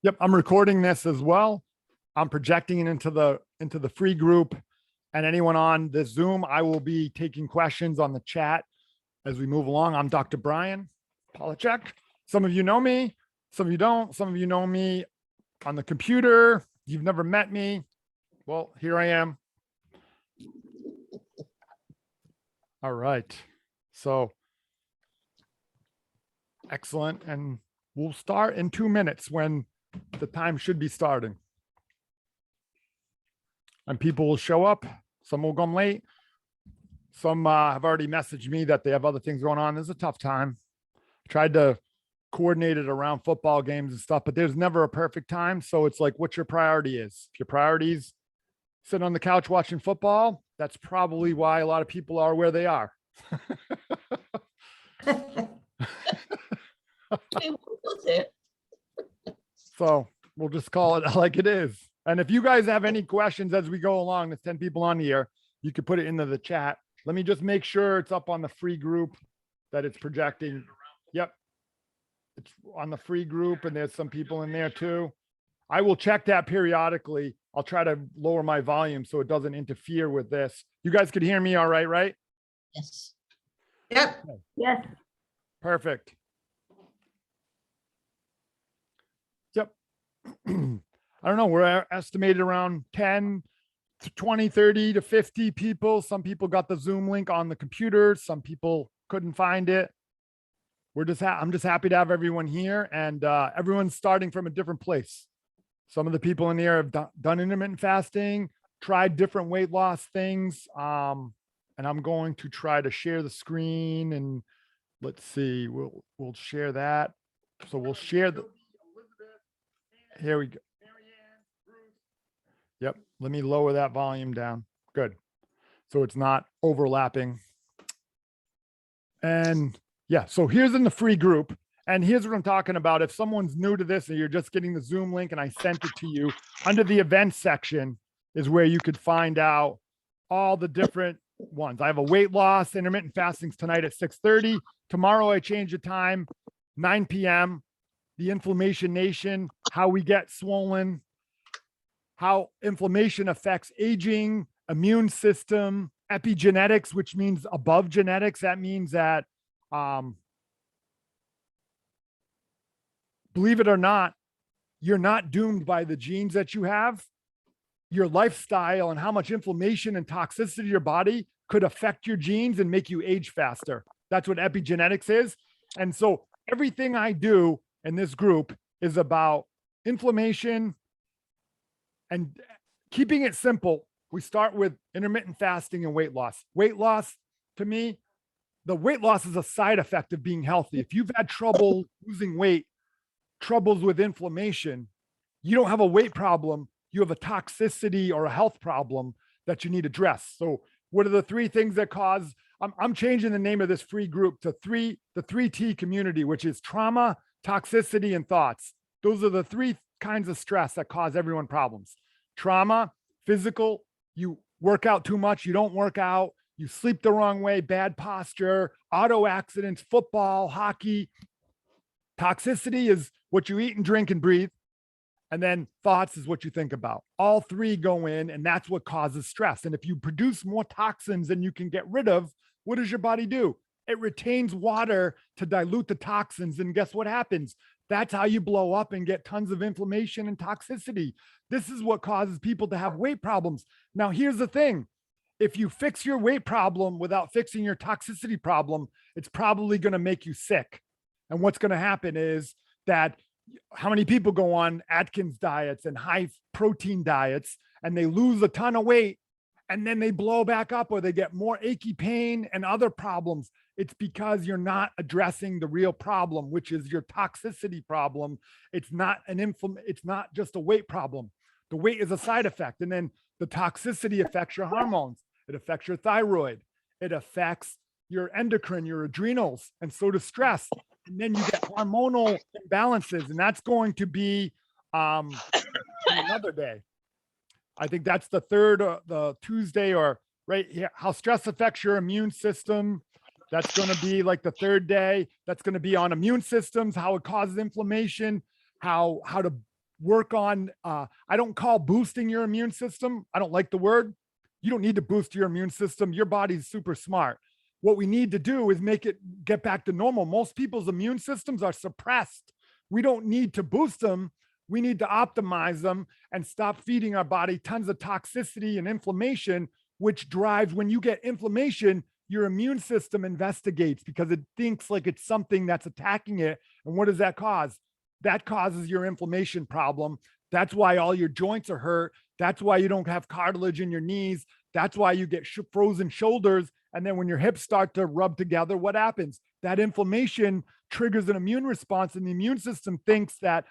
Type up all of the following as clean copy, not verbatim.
Yep, I'm recording this as well. I'm projecting it into the free group, and anyone on this Zoom, I will be taking questions on the chat as we move along. I'm Dr. Brian Polachek. Some of you know me, some of you don't. Some of you know me on the computer. You've never met me. Well, here I am. All right. So excellent. And we'll start in 2 minutes when the time should be starting. And people will show up. Some will come late. Some have already messaged me that they have other things going on. This is a tough time. Tried to coordinate it around football games and stuff, but there's never a perfect time. So it's like what your priority is. If your priorities sitting on the couch watching football, that's probably why a lot of people are where they are. So we'll just call it like it is. And if you guys have any questions as we go along, there's 10 people on here, you could put it into the chat. Let me just make sure it's up on the free group that it's projecting. Yep. It's on the free group and there's some people in there too. I will check that periodically. I'll try to lower my volume so it doesn't interfere with this. You guys could hear me all right, right? Yes. Yep. Yes. Perfect. Yep. I don't know. We're estimated around 10 to 20, 30 to 50 people. Some people got the Zoom link on the computer. Some people couldn't find it. We're just, I'm just happy to have everyone here, and everyone's starting from a different place. Some of the people in here have done intermittent fasting, tried different weight loss things. And I'm going to try to share the screen, and let's see, we'll share that. So we'll share the, here we go. Yep. Let me lower that volume down. Good. So it's not overlapping. And yeah, so here's in the free group. And here's what I'm talking about. If someone's new to this and you're just getting the Zoom link and I sent it to you, under the events section is where you could find out all the different ones. I have a weight loss, intermittent fastings tonight at 6:30. Tomorrow I change the time, 9 p.m. The Inflammation Nation, how we get swollen, how inflammation affects aging, immune system, epigenetics, which means above genetics. That means that, believe it or not, you're not doomed by the genes that you have. Your lifestyle and how much inflammation and toxicity of your body could affect your genes and make you age faster. That's what epigenetics is. And so everything I do in this group is about inflammation and keeping it simple. We start with intermittent fasting and weight loss. Weight loss, to me, the weight loss is a side effect of being healthy. If you've had trouble losing weight, troubles with inflammation, you don't have a weight problem, you have a toxicity or a health problem that you need to address. So what are the three things that cause, I'm changing the name of this free group to the 3T community, which is trauma, toxicity, and thoughts. Those are the three kinds of stress that cause everyone problems. Trauma, physical, you work out too much, you don't work out, you sleep the wrong way, bad posture, auto accidents, football, hockey. Toxicity is what you eat and drink and breathe. And then thoughts is what you think about. All three go in, and that's what causes stress. And if you produce more toxins than you can get rid of, what does your body do? It retains water to dilute the toxins. And guess what happens? That's how you blow up and get tons of inflammation and toxicity. This is what causes people to have weight problems. Now, here's the thing. If you fix your weight problem without fixing your toxicity problem, it's probably going to make you sick. And what's going to happen is that how many people go on Atkins diets and high protein diets and they lose a ton of weight and then they blow back up or they get more achy pain and other problems? It's because you're not addressing the real problem, which is your toxicity problem. It's not it's not just a weight problem. The weight is a side effect. And then the toxicity affects your hormones. It affects your thyroid. It affects your endocrine, your adrenals, and so does stress. And then you get hormonal imbalances, and that's going to be another day. I think that's the third, the Tuesday, or right here, how stress affects your immune system. That's going to be like the third day. That's going to be on immune systems, how it causes inflammation, how to work on, I don't call boosting your immune system. I don't like the word. You don't need to boost your immune system. Your body's super smart. What we need to do is make it get back to normal. Most people's immune systems are suppressed. We don't need to boost them. We need to optimize them and stop feeding our body tons of toxicity and inflammation, which drives, when you get inflammation, your immune system investigates because it thinks like it's something that's attacking it. And what does that cause? That causes your inflammation problem. That's why all your joints are hurt. That's why you don't have cartilage in your knees. That's why you get frozen shoulders. And then when your hips start to rub together, what happens? That inflammation triggers an immune response, and the immune system thinks that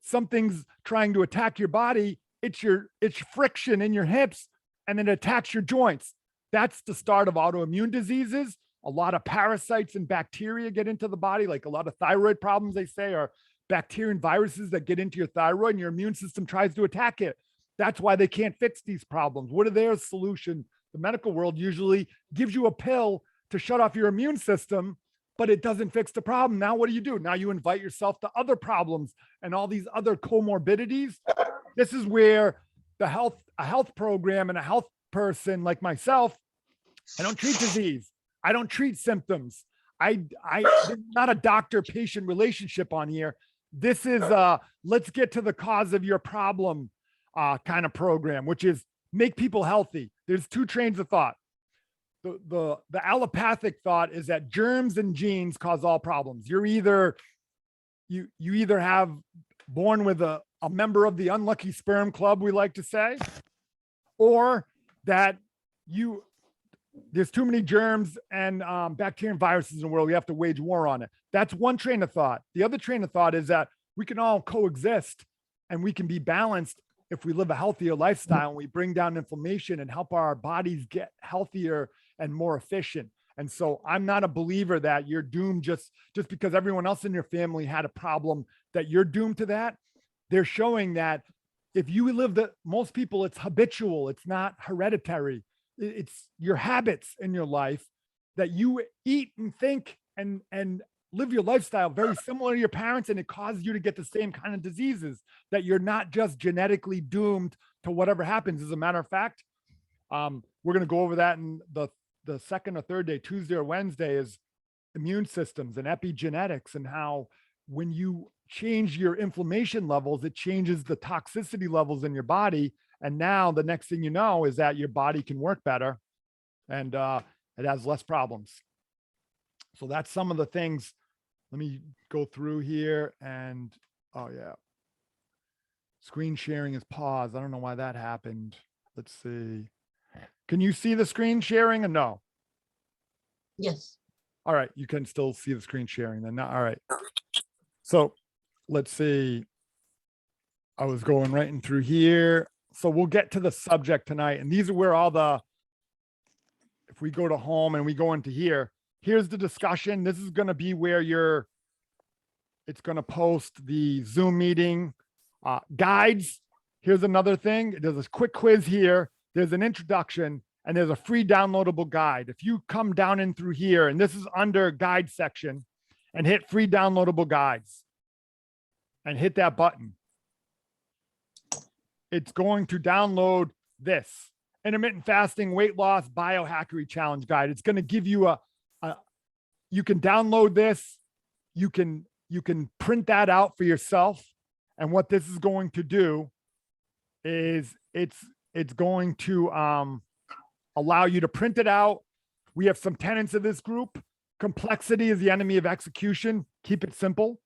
something's trying to attack your body. It's friction in your hips, and then it attacks your joints. That's the start of autoimmune diseases. A lot of parasites and bacteria get into the body, like a lot of thyroid problems, they say, are bacteria and viruses that get into your thyroid, and your immune system tries to attack it. That's why they can't fix these problems. What are their solution? The medical world usually gives you a pill to shut off your immune system, but it doesn't fix the problem. Now, what do? Now you invite yourself to other problems and all these other comorbidities. This is where a health program and a health person like myself, I don't treat disease. I don't treat symptoms. There's not a doctor-patient relationship on here. This is let's get to the cause of your problem kind of program, which is make people healthy. There's two trains of thought. The allopathic thought is that germs and genes cause all problems. You're either have born with a member of the unlucky sperm club, we like to say, or that there's too many germs and bacteria and viruses in the world. We have to wage war on it. That's one train of thought. The other train of thought is that we can all coexist and we can be balanced if we live a healthier lifestyle and we bring down inflammation and help our bodies get healthier and more efficient. And so I'm not a believer that you're doomed just because everyone else in your family had a problem, that you're doomed to that. They're showing that if you live most people, it's habitual. It's not hereditary. It's your habits in your life that you eat and think and live your lifestyle very similar to your parents, and it causes you to get the same kind of diseases, that you're not just genetically doomed to whatever happens. As a matter of fact, we're going to go over that in the second or third day, Tuesday or Wednesday, is immune systems and epigenetics, and how when you change your inflammation levels, it changes the toxicity levels in your body. And now the next thing you know is that your body can work better and it has less problems. So that's some of the things. Let me go through here and, oh yeah. Screen sharing is paused. I don't know why that happened. Let's see. Can you see the screen sharing or no? Yes. All right. You can still see the screen sharing then. All right. So let's see. I was going right in through here. So we'll get to the subject tonight. And these are where if we go to home and we go into here, here's the discussion. This is going to be where it's going to post the Zoom meeting guides. Here's another thing. There's a quick quiz here. There's an introduction and there's a free downloadable guide. If you come down in through here, and this is under guide section, and hit free downloadable guides and hit that button, it's going to download this intermittent fasting weight loss biohackery challenge guide. It's going to give you you can download this. You can print that out for yourself. And what this is going to do is it's going to allow you to print it out. We have some tenets of this group. Complexity is the enemy of execution. Keep it simple.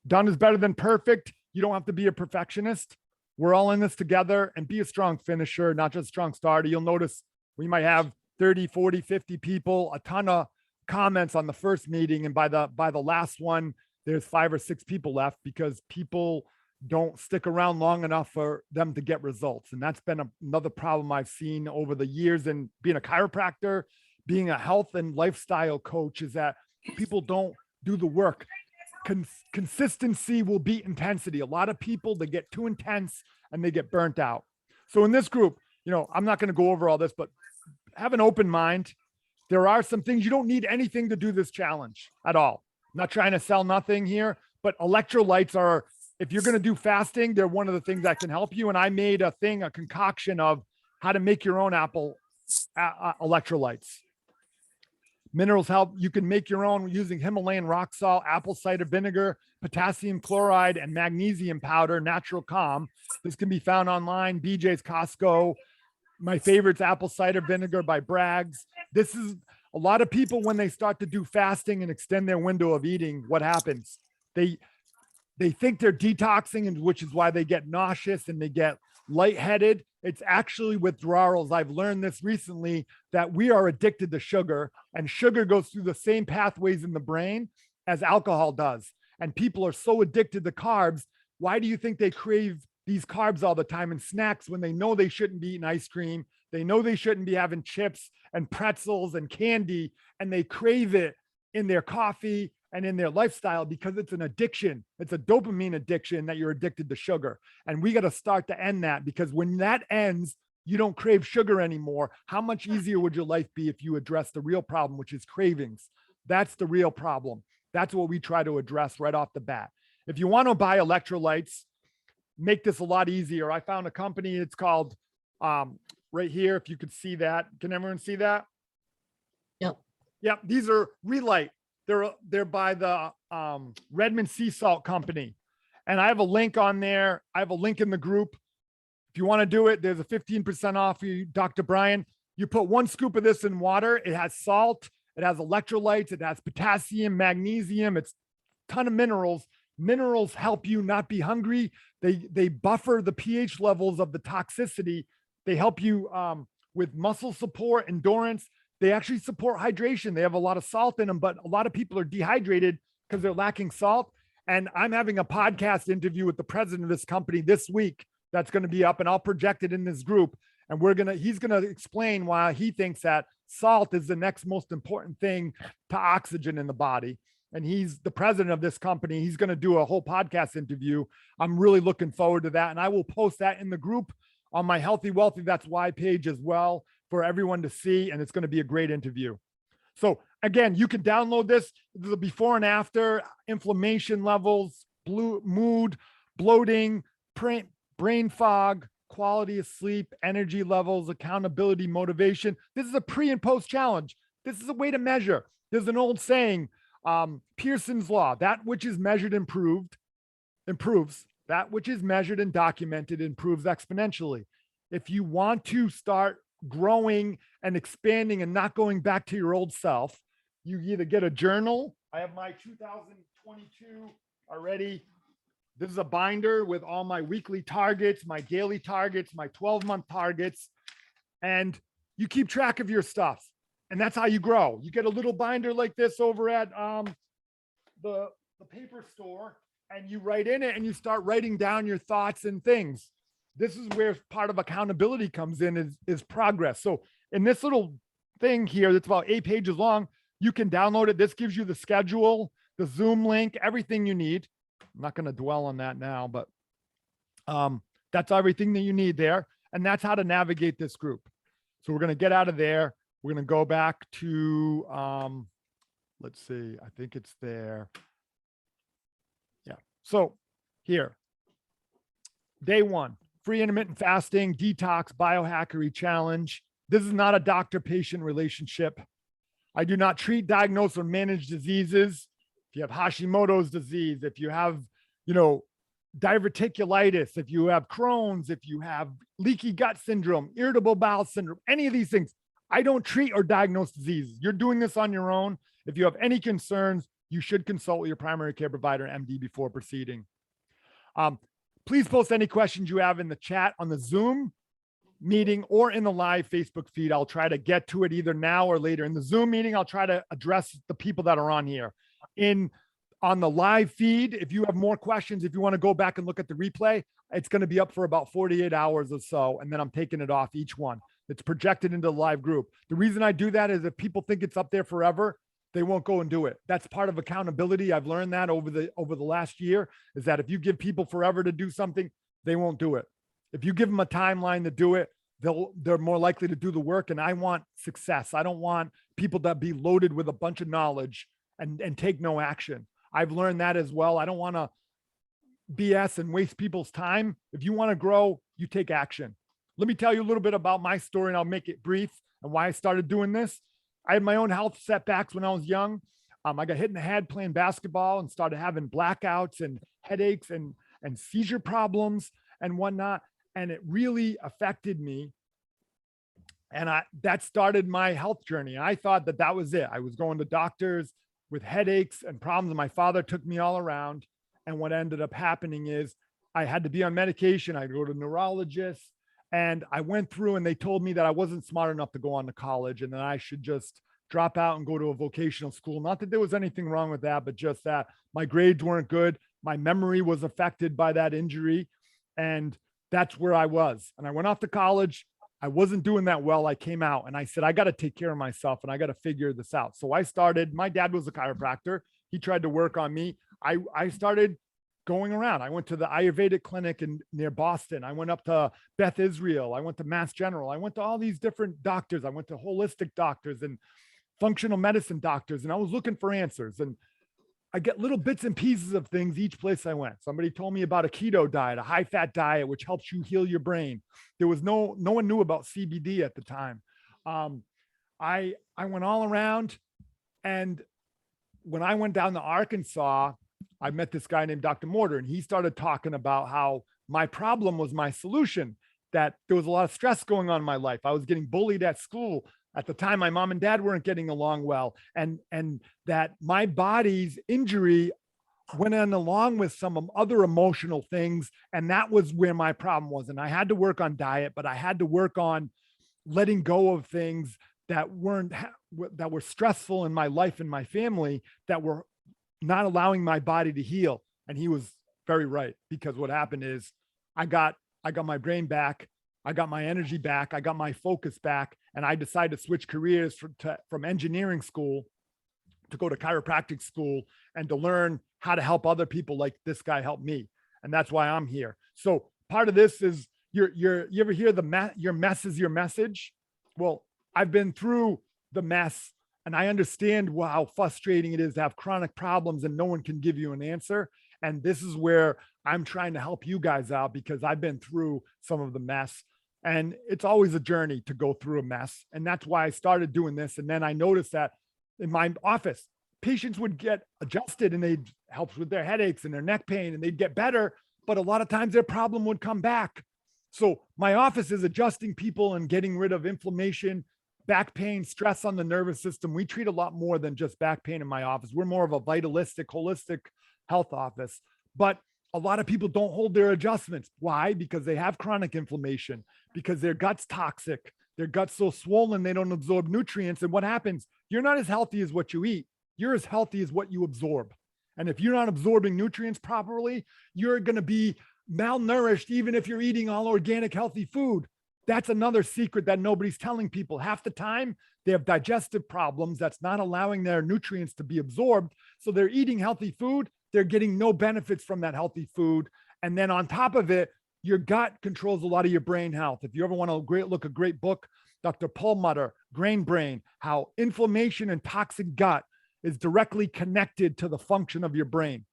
Done is better than perfect. You don't have to be a perfectionist. We're all in this together, and be a strong finisher, not just a strong starter. You'll notice we might have 30, 40, 50 people, a ton of comments on the first meeting. And by the last one, there's 5 or 6 people left because people don't stick around long enough for them to get results. And that's been another problem I've seen over the years in being a chiropractor, being a health and lifestyle coach, is that people don't do the work. Consistency will beat intensity. A lot of people, they get too intense and they get burnt out. So in this group, I'm not going to go over all this, but have an open mind. There are some things you don't need anything to do this challenge at all. I'm not trying to sell nothing here, but electrolytes are if you're going to do fasting, they're one of the things that can help you. And I made a concoction of how to make your own apple electrolytes. Minerals help. You can make your own using Himalayan rock salt, apple cider vinegar, potassium chloride, and magnesium powder, Natural Calm. This can be found online, BJ's, Costco. My favorite's apple cider vinegar by Bragg's. This is a lot of people when they start to do fasting and extend their window of eating, what happens? They think they're detoxing, and which is why they get nauseous and they get lightheaded. It's actually withdrawals. I've learned this recently that we are addicted to sugar, and sugar goes through the same pathways in the brain as alcohol does. And people are so addicted to carbs. Why do you think they crave these carbs all the time and snacks when they know they shouldn't be eating ice cream? They know they shouldn't be having chips and pretzels and candy, and they crave it in their coffee and in their lifestyle because it's an addiction. It's a dopamine addiction that you're addicted to sugar. And we got to start to end that, because when that ends, you don't crave sugar anymore. How much easier would your life be if you address the real problem, which is cravings? That's the real problem. That's what we try to address right off the bat. If you want to buy electrolytes, make this a lot easier. I found a company, it's called right here. If you could see that, can everyone see that? Yep. Yep. These are Relight. They're by the Redmond Sea Salt Company. And I have a link on there. I have a link in the group. If you want to do it, there's a 15% off for you, Dr. Brian. You put 1 scoop of this in water. It has salt. It has electrolytes. It has potassium, magnesium. It's a ton of minerals. Minerals help you not be hungry. They buffer the pH levels of the toxicity. They help you with muscle support, endurance. They actually support hydration. They have a lot of salt in them, but a lot of people are dehydrated because they're lacking salt. And I'm having a podcast interview with the president of this company this week that's going to be up, and I'll project it in this group. And he's going to explain why he thinks that salt is the next most important thing to oxygen in the body. And he's the president of this company. He's going to do a whole podcast interview. I'm really looking forward to that. And I will post that in the group on my Healthy Wealthy That's Why page as well for everyone to see. And it's going to be a great interview. So again, you can download this, the before and after, inflammation levels, mood, bloating, brain fog, quality of sleep, energy levels, accountability, motivation. This is a pre and post challenge. This is a way to measure. There's an old saying, Pearson's law, that which is measured improves. That which is measured and documented improves exponentially. If you want to start growing and expanding and not going back to your old self, you either get a journal. I have my 2022 already. This is a binder with all my weekly targets, my daily targets, my 12-month targets, and you keep track of your stuff. And that's how you grow. You get a little binder like this over at the paper store, and you write in it and you start writing down your thoughts and things. This is where part of accountability comes in, is progress. So in this little thing here, that's about 8 pages long, you can download it. This gives you the schedule, the Zoom link, everything you need. I'm not going to dwell on that now, but that's everything that you need there. And that's how to navigate this group. So we're going to get out of there. We're going to go back to, let's see, I think it's there. Yeah. So here, day 1, free intermittent fasting, detox, biohackery challenge. This is not a doctor-patient relationship. I do not treat, diagnose, or manage diseases. If you have Hashimoto's disease, if you have, diverticulitis, if you have Crohn's, if you have leaky gut syndrome, irritable bowel syndrome, any of these things, I don't treat or diagnose diseases. You're doing this on your own. If you have any concerns, you should consult with your primary care provider, MD, before proceeding. Please post any questions you have in the chat on the Zoom meeting or in the live Facebook feed. I'll try to get to it either now or later. In the Zoom meeting, I'll try to address the people that are on here. On the live feed, if you have more questions, if you want to go back and look at the replay, it's going to be up for about 48 hours or so. And then I'm taking it off each one. It's projected into the live group. The reason I do that is if people think it's up there forever, they won't go and do it. That's part of accountability. I've learned that over the last year, is that if you give people forever to do something, they won't do it. If you give them a timeline to do it, they're more likely to do the work. And I want success. I don't want people to be loaded with a bunch of knowledge and take no action. I've learned that as well. I don't want to BS and waste people's time. If you want to grow, you take action. Let me tell you a little bit about my story and I'll make it brief and why I started doing this. I had my own health setbacks when I was young. I got hit in the head playing basketball and started having blackouts and headaches and seizure problems and whatnot. And it really affected me. And that started my health journey. I thought that that was it. I was going to doctors with headaches and problems. And my father took me all around. And what ended up happening is I had to be on medication. I'd go to neurologists and I went through and they told me that I wasn't smart enough to go on to college and that I should just drop out and go to a vocational school. Not that there was anything wrong with that, but just that my grades weren't good. My memory was affected by that injury. And that's where I was. And I went off to college. I wasn't doing that well. I came out and I said, I got to take care of myself and I got to figure this out. So I started, my dad was a chiropractor. He tried to work on me. I started going around. I went to the Ayurvedic clinic near Boston. I went up to Beth Israel. I went to Mass General. I went to all these different doctors. I went to holistic doctors and functional medicine doctors. And I was looking for answers. And I get little bits and pieces of things each place I went. Somebody told me about a keto diet, a high fat diet, which helps you heal your brain. There was no one knew about CBD at the time. I went all around, and when I went down to Arkansas, I met this guy named Dr. Mortar, and he started talking about how my problem was my solution, that there was a lot of stress going on in my life. I was getting bullied at school. At the time, my mom and dad weren't getting along well, and that my body's injury went in along with some other emotional things, and that was where my problem was. And I had to work on diet, but I had to work on letting go of things that were stressful in my life and my family, that were not allowing my body to heal. And he was very right, because what happened is I got my brain back. I got my energy back. I got my focus back. And I decided to switch careers from engineering school to go to chiropractic school and to learn how to help other people like this guy helped me. And that's why I'm here. So part of this is you ever hear your mess is your message? Well, I've been through the mess and I understand how frustrating it is to have chronic problems and no one can give you an answer. And this is where I'm trying to help you guys out, because I've been through some of the mess. And it's always a journey to go through a mess. And that's why I started doing this. And then I noticed that in my office, patients would get adjusted and they'd help with their headaches and their neck pain and they'd get better. But a lot of times their problem would come back. So my office is adjusting people and getting rid of inflammation, back pain, stress on the nervous system. We treat a lot more than just back pain in my office. We're more of a vitalistic, holistic health office. But a lot of people don't hold their adjustments. Why? Because they have chronic inflammation, because their gut's toxic. Their gut's so swollen, they don't absorb nutrients. And what happens? You're not as healthy as what you eat. You're as healthy as what you absorb. And if you're not absorbing nutrients properly, you're going to be malnourished, even if you're eating all organic, healthy food. That's another secret that nobody's telling people. Half the time, they have digestive problems that's not allowing their nutrients to be absorbed. So they're eating healthy food. They're getting no benefits from that healthy food. And then on top of it, your gut controls a lot of your brain health. If you ever want to look a great book, Dr. Perlmutter, Grain Brain, how inflammation and toxic gut is directly connected to the function of your brain.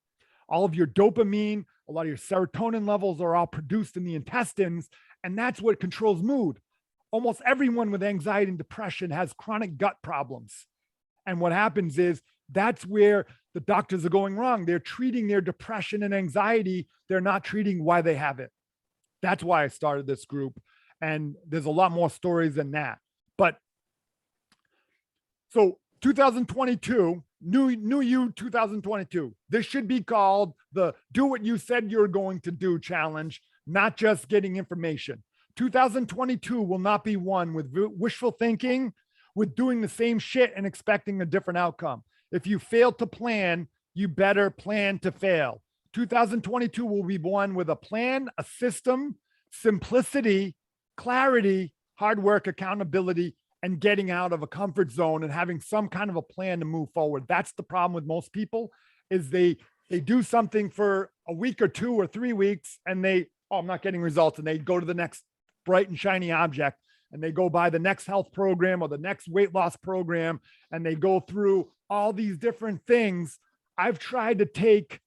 All of your dopamine, a lot of your serotonin levels are all produced in the intestines, and that's what controls mood. Almost everyone with anxiety and depression has chronic gut problems. And what happens is that's where the doctors are going wrong. They're treating their depression and anxiety. They're not treating why they have it. That's why I started this group. And there's a lot more stories than that. But so 2022, new you 2022. This should be called the Do What You Said You're Going to Do challenge, not just getting information. 2022 will not be one with wishful thinking, with doing the same shit and expecting a different outcome. If you fail to plan, you better plan to fail. 2022 will be one with a plan, a system, simplicity, clarity, hard work, accountability, and getting out of a comfort zone and having some kind of a plan to move forward. That's the problem with most people, is they do something for a week or 2 or 3 weeks and I'm not getting results. And they go to the next bright and shiny object and they go buy the next health program or the next weight loss program. And they go through all these different things. I've tried to take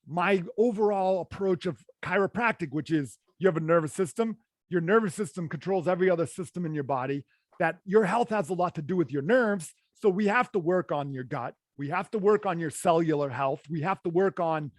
my overall approach of chiropractic, which is you have a nervous system. Your nervous system controls every other system in your body. That your health has a lot to do with your nerves. So we have to work on your gut. We have to work on your cellular health. We have to work on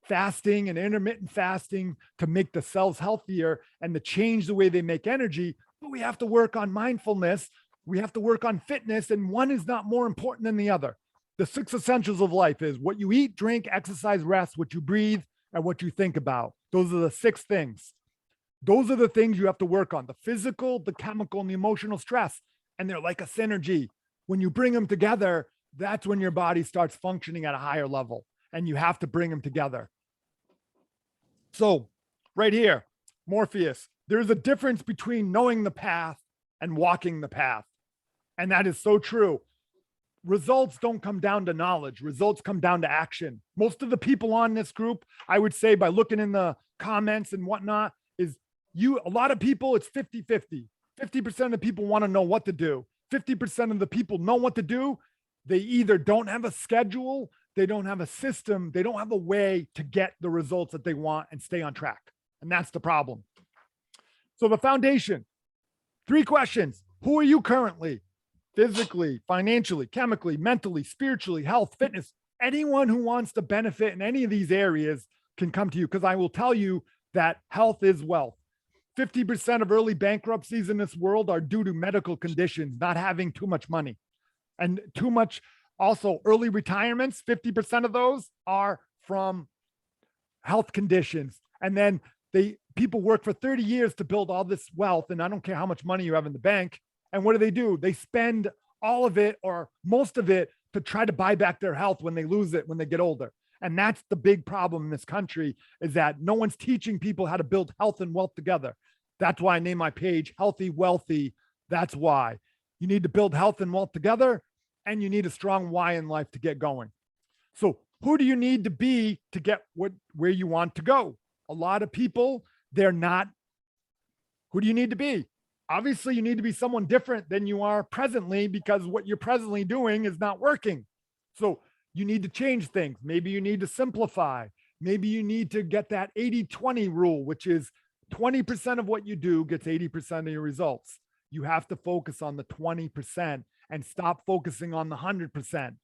fasting and intermittent fasting to make the cells healthier and to change the way they make energy. But we have to work on mindfulness. We have to work on fitness, and one is not more important than the other. The 6 essentials of life is what you eat, drink, exercise, rest, what you breathe, and what you think about. Those are the 6 things. Those are the things you have to work on: the physical, the chemical, and the emotional stress. And they're like a synergy. When you bring them together, that's when your body starts functioning at a higher level, and you have to bring them together. So right here, Morpheus, there's a difference between knowing the path and walking the path. And that is so true. Results don't come down to knowledge. Results come down to action. Most of the people on this group, I would say, by looking in the comments and whatnot, is a lot of people, it's 50-50. 50% of the people want to know what to do. 50% of the people know what to do. They either don't have a schedule, they don't have a system, they don't have a way to get the results that they want and stay on track. And that's the problem. So the foundation, 3 questions. Who are you currently? Physically, financially, chemically, mentally, spiritually, health, fitness. Anyone who wants to benefit in any of these areas can come to you, because I will tell you that health is wealth. 50% of early bankruptcies in this world are due to medical conditions, not having too much money. And too much, also early retirements, 50% of those are from health conditions. And then people work for 30 years to build all this wealth. And I don't care how much money you have in the bank. And what do? They spend all of it or most of it to try to buy back their health when they lose it, when they get older. And that's the big problem in this country, is that no one's teaching people how to build health and wealth together. That's why I named my page Healthy, Wealthy. That's why. You need to build health and wealth together, and you need a strong why in life to get going. So who do you need to be to get where you want to go? A lot of people, they're not. Who do you need to be? Obviously, you need to be someone different than you are presently, because what you're presently doing is not working. So you need to change things. Maybe you need to simplify. Maybe you need to get that 80-20 rule, which is 20% of what you do gets 80% of your results. You have to focus on the 20% and stop focusing on the 100%.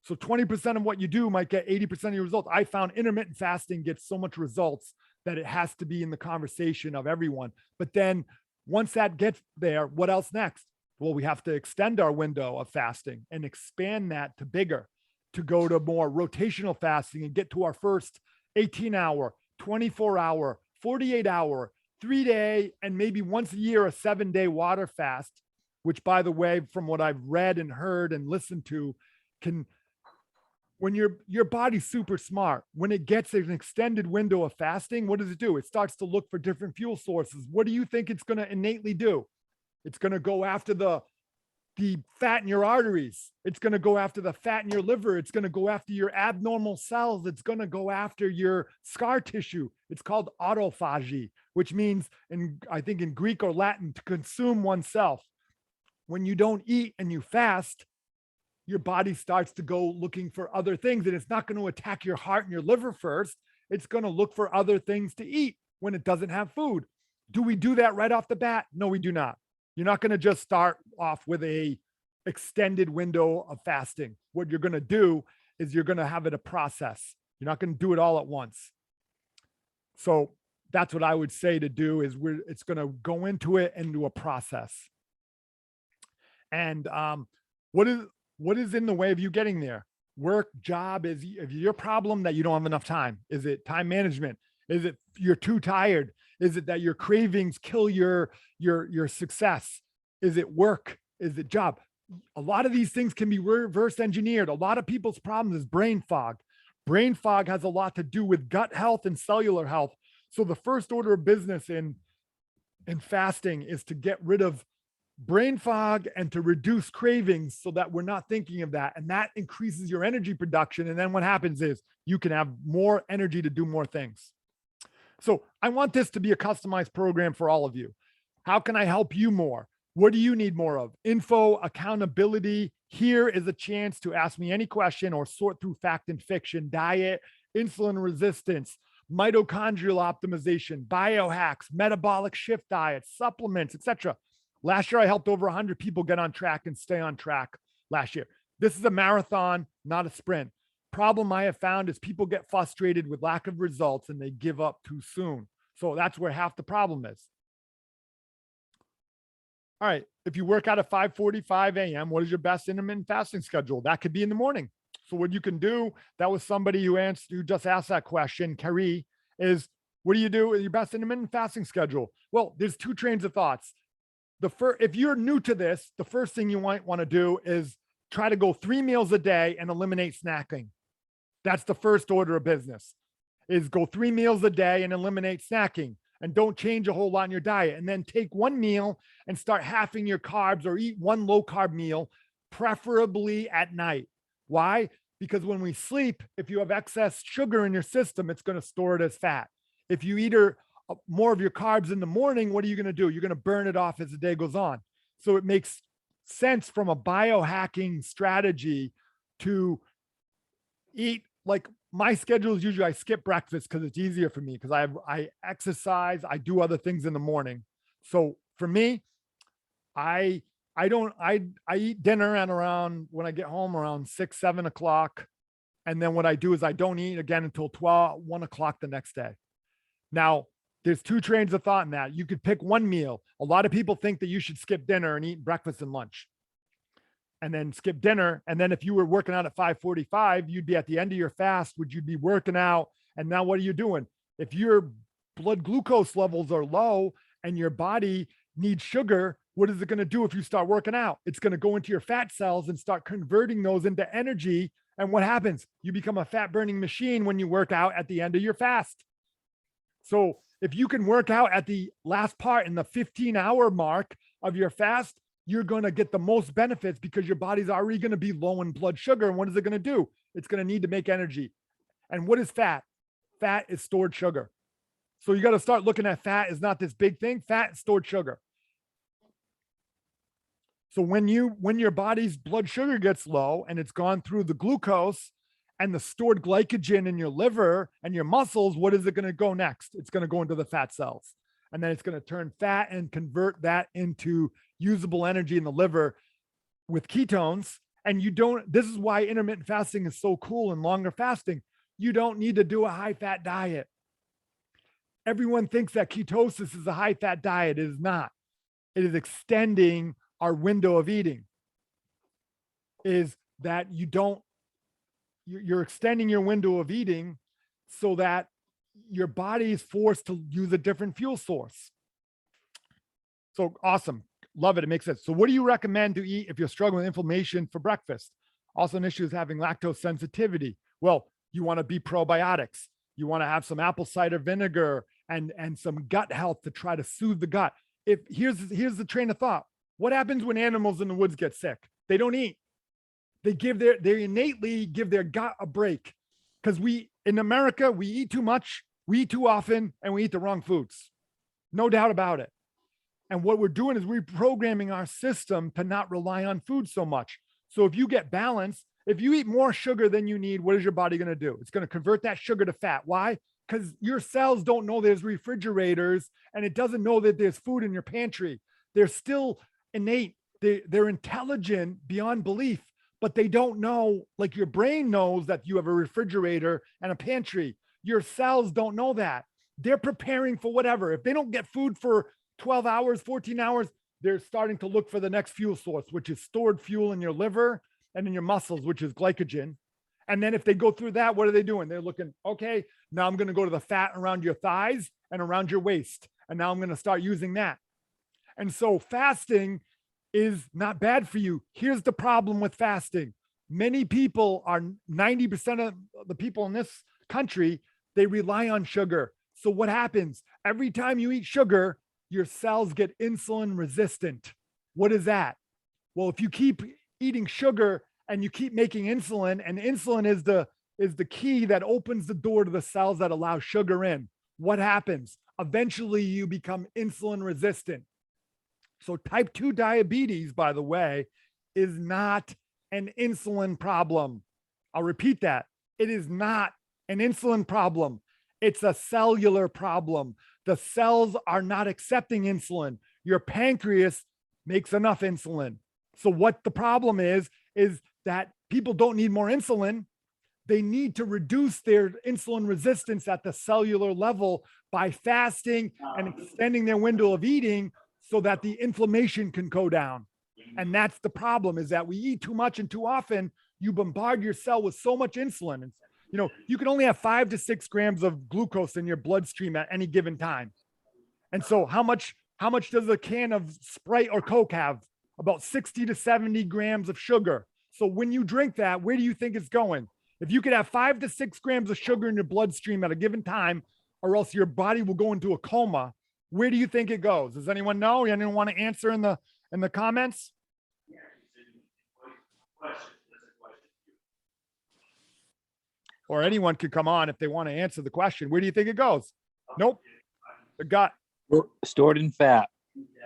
So 20% of what you do might get 80% of your results. I found intermittent fasting gets so much results that it has to be in the conversation of everyone. But then once that gets there, what else next? Well, we have to extend our window of fasting and expand that to bigger, to go to more rotational fasting and get to our first 18-hour, 24-hour, 48-hour, 3-day, and maybe once a year, a 7-day water fast, which, by the way, from what I've read and heard and listened to, when your body's super smart, when it gets an extended window of fasting, what does it do? It starts to look for different fuel sources. What do you think it's going to innately do? It's going to go after the fat in your arteries. It's going to go after the fat in your liver. It's going to go after your abnormal cells. It's going to go after your scar tissue. It's called autophagy, which means, I think in Greek or Latin, to consume oneself. When you don't eat and you fast, your body starts to go looking for other things, and it's not going to attack your heart and your liver first. It's going to look for other things to eat when it doesn't have food. Do we do that right off the bat? No, we do not. You're not going to just start off with a extended window of fasting. What you're going to do is you're going to have it a process. You're not going to do it all at once. So that's what I would say to do, is it's going to go into it into a process. And what is in the way of you getting there? Work, job, is your problem that you don't have enough time? Is it time management? Is it you're too tired? Is it that your cravings kill your success? Is it work? Is it job? A lot of these things can be reverse engineered. A lot of people's problems is brain fog. Brain fog has a lot to do with gut health and cellular health. So the first order of business in fasting is to get rid of brain fog and to reduce cravings so that we're not thinking of that. And that increases your energy production. And then what happens is you can have more energy to do more things. So I want this to be a customized program for all of you. How can I help you more? What do you need more of? Info, accountability. Here is a chance to ask me any question or sort through fact and fiction, diet, insulin resistance, mitochondrial optimization, biohacks, metabolic shift diets, supplements, etc. Last year, I helped over 100 people get on track and stay on track last year. This is a marathon, not a sprint. Problem I have found is people get frustrated with lack of results and they give up too soon. So that's where half the problem is. All right, if you work out at 5:45 a.m., what is your best intermittent fasting schedule? That could be in the morning. So what you can do, that was somebody who just asked that question, Carrie, is what do you do with your best intermittent fasting schedule? Well, there's two trains of thoughts. If you're new to this, the first thing you might want to do is try to go 3 meals a day and eliminate snacking. That's the first order of business, is go 3 meals a day and eliminate snacking, and don't change a whole lot in your diet. And then take 1 meal and start halving your carbs, or eat 1 low carb meal, preferably at night. Why? Because when we sleep, if you have excess sugar in your system, it's going to store it as fat. If you eat more of your carbs in the morning, what are you going to do? You're going to burn it off as the day goes on. So it makes sense from a biohacking strategy to eat, like my schedule is usually I skip breakfast because it's easier for me, because I exercise, I do other things in the morning. So for me, I eat dinner at around, when I get home, around 6, 7 o'clock. And then what I do is I don't eat again until 1 o'clock the next day. Now, there's two trains of thought in that. You could pick 1 meal. A lot of people think that you should skip dinner and eat breakfast and lunch, and then skip dinner. And then if you were working out at 5:45, you'd be at the end of your fast, would you be working out? And now what are you doing? If your blood glucose levels are low and your body needs sugar, what is it going to do if you start working out? It's going to go into your fat cells and start converting those into energy. And what happens? You become a fat burning machine when you work out at the end of your fast. So if you can work out at the last part, in the 15-hour mark of your fast, you're going to get the most benefits, because your body's already going to be low in blood sugar. And what is it going to do? It's going to need to make energy. And what is fat? Fat is stored sugar. So you got to start looking at fat as not this big thing. Fat is stored sugar. So when your body's blood sugar gets low and it's gone through the glucose and the stored glycogen in your liver and your muscles, what is it going to go next? It's going to go into the fat cells. And then it's going to turn fat and convert that into usable energy in the liver with ketones. And this is why intermittent fasting is so cool, and longer fasting. You don't need to do a high fat diet. Everyone thinks that ketosis is a high fat diet. It is not. It is extending our window of eating. Is that you're extending your window of eating so that your body is forced to use a different fuel source. So awesome. Love it. It makes sense. So what do you recommend to eat if you're struggling with inflammation for breakfast? Also an issue is having lactose sensitivity. Well, you want to be probiotics. You want to have some apple cider vinegar and some gut health to try to soothe the gut. Here's the train of thought. What happens when animals in the woods get sick? They don't eat. They innately give their gut a break, because in America, we eat too much, we eat too often, and we eat the wrong foods. No doubt about it. And what we're doing is reprogramming our system to not rely on food so much. So if you get balance, if you eat more sugar than you need, what is your body going to do? It's going to convert that sugar to fat. Why? Because your cells don't know there's refrigerators, and it doesn't know that there's food in your pantry. They're still innate. They're intelligent beyond belief, but they don't know, like your brain knows that you have a refrigerator and a pantry. Your cells don't know that. They're preparing for whatever. If they don't get food for 12 hours, 14 hours, they're starting to look for the next fuel source, which is stored fuel in your liver and in your muscles, which is glycogen. And then if they go through that, what are they doing? They're looking, okay, now I'm going to go to the fat around your thighs and around your waist. And now I'm going to start using that. And so fasting is not bad for you. Here's the problem with fasting. Many people 90% of the people in this country, they rely on sugar. So what happens? Every time you eat sugar, your cells get insulin resistant. What is that? Well, if you keep eating sugar and you keep making insulin, and insulin is the key that opens the door to the cells that allow sugar in, what happens? Eventually you become insulin resistant. So type 2 diabetes, by the way, is not an insulin problem. I'll repeat that. It is not an insulin problem. It's a cellular problem. The cells are not accepting insulin. Your pancreas makes enough insulin. So what the problem is that people don't need more insulin. They need to reduce their insulin resistance at the cellular level by fasting and extending their window of eating so that the inflammation can go down. And that's the problem, is that we eat too much and too often. You bombard your cell with so much insulin. You know, you can only have 5 to 6 grams of glucose in your bloodstream at any given time. And so how much does a can of Sprite or Coke have? About 60 to 70 grams of sugar. So when you drink that, where do you think it's going? If you could have 5 to 6 grams of sugar in your bloodstream at a given time, or else your body will go into a coma, where do you think it goes? Does anyone know? Anyone want to answer in the comments? Or anyone could come on if they want to answer the question. Where do you think it goes? Nope. The gut. Stored in fat.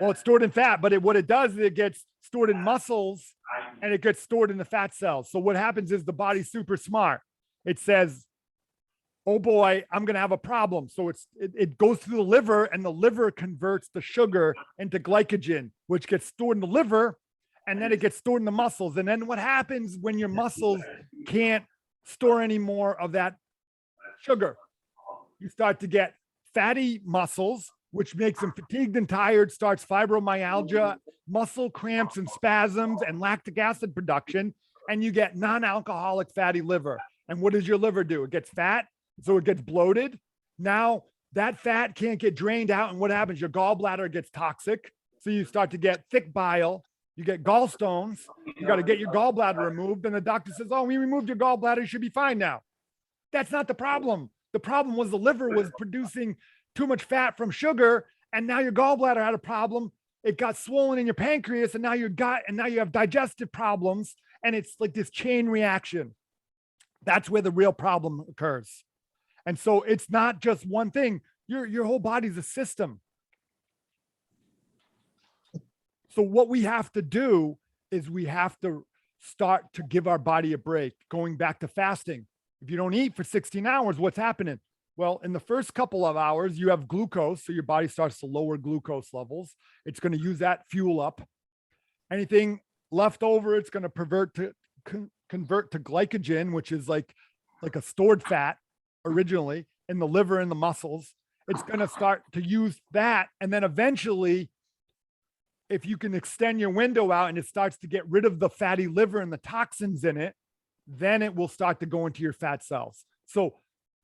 Well, it's stored in fat, but what it does is it gets stored in muscles and it gets stored in the fat cells. So what happens is the body's super smart. It says, oh boy, I'm going to have a problem. So it goes through the liver, and the liver converts the sugar into glycogen, which gets stored in the liver, and then it gets stored in the muscles. And then what happens when your muscles can't store any more of that sugar? You start to get fatty muscles, which makes them fatigued and tired, starts fibromyalgia, muscle cramps and spasms, and lactic acid production, and you get non-alcoholic fatty liver. And what does your liver do? It gets fat, so it gets bloated. Now that fat can't get drained out, and what happens? Your gallbladder gets toxic, so you start to get thick bile, you get gallstones, you got to get your gallbladder removed, and the doctor says, oh, we removed your gallbladder, you should be fine now. That's not the problem. The problem was the liver was producing too much fat from sugar, and now your gallbladder had a problem. It got swollen in your pancreas, and now your gut, and now you have digestive problems, and it's like this chain reaction. That's where the real problem occurs. And so it's not just one thing. Your whole body's a system. So what we have to do is we have to start to give our body a break, going back to fasting. If you don't eat for 16 hours, what's happening? Well, in the first couple of hours, you have glucose. So your body starts to lower glucose levels. It's going to use that fuel up. Anything left over, it's going to convert to glycogen, which is like a stored fat originally in the liver and the muscles. It's going to start to use that. And then eventually, if you can extend your window out and it starts to get rid of the fatty liver and the toxins in it, then it will start to go into your fat cells. So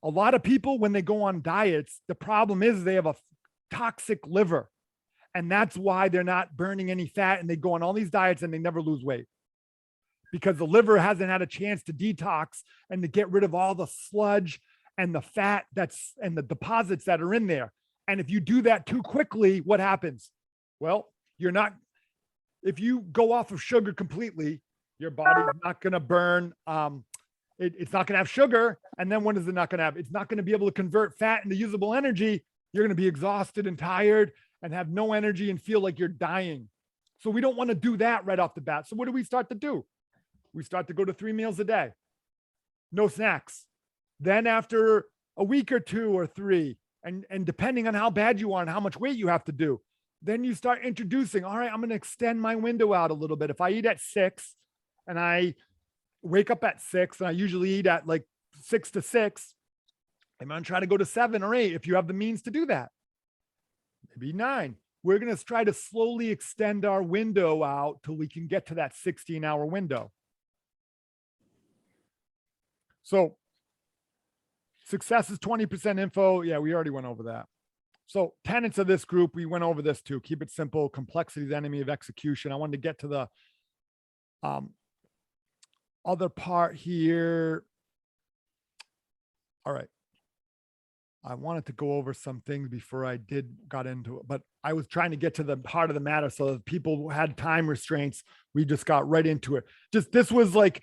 a lot of people, when they go on diets, the problem is they have a toxic liver. And that's why they're not burning any fat, and they go on all these diets and they never lose weight, because the liver hasn't had a chance to detox and to get rid of all the sludge and the fat and the deposits that are in there. And if you do that too quickly, what happens? Well, if you go off of sugar completely, your body's not going to burn. It's not going to have sugar. And then what is it not going to have? It's not going to be able to convert fat into usable energy. You're going to be exhausted and tired and have no energy and feel like you're dying. So we don't want to do that right off the bat. So what do we start to do? We start to go to 3 meals a day, no snacks. Then after a week or 2 or 3, and depending on how bad you are and how much weight you have to do, then you start introducing, all right, I'm going to extend my window out a little bit. If I eat at 6 and I wake up at 6 and I usually eat at like 6 to 6, I'm going to try to go to 7 or 8 if you have the means to do that. Maybe 9. We're going to try to slowly extend our window out till we can get to that 16-hour window. So success is 20% info. Yeah, we already went over that. So tenets of this group, we went over this too. Keep it simple. Complexity is the enemy of execution. I wanted to get to the other part here. All right. I wanted to go over some things before I got into it, but I was trying to get to the heart of the matter. So if people had time restraints, we just got right into it. This was like